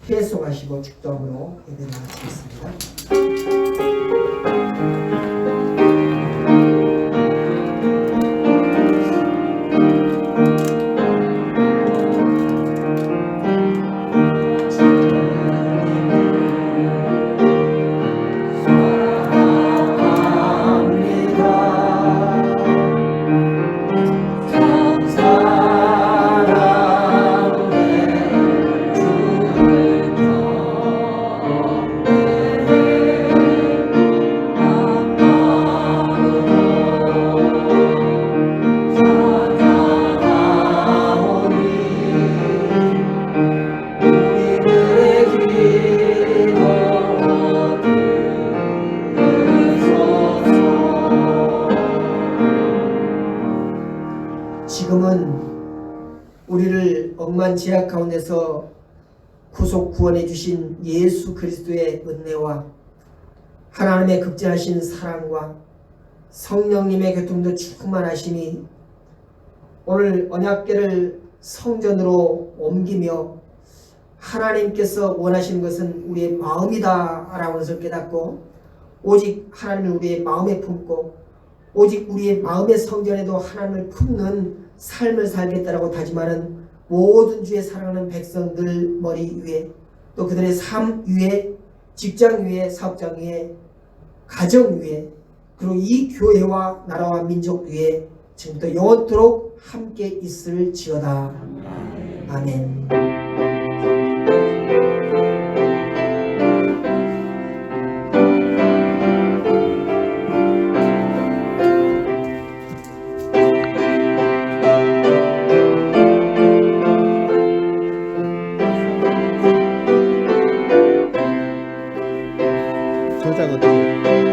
피해 속하시고 축도함으로 예배를 마치겠습니다. 이러한 제약 가운데서 구속 구원해 주신 예수 그리스도의 은혜와 하나님의 극진하신 사랑과 성령님의 교통도 충만하심이 오늘 언약궤를 성전으로 옮기며 하나님께서 원하시는 것은 우리의 마음이다 라는 것을 깨닫고 오직 하나님을 우리의 마음에 품고 오직 우리의 마음의 성전에도 하나님을 품는 삶을 살겠다라고 다짐하는 모든 주의 사랑하는 백성들 머리 위에 또 그들의 삶 위에 직장 위에 사업장 위에 가정 위에 그리고 이 교회와 나라와 민족 위에 지금부터 영원토록 함께 있을지어다. 아멘. 저작 어떻게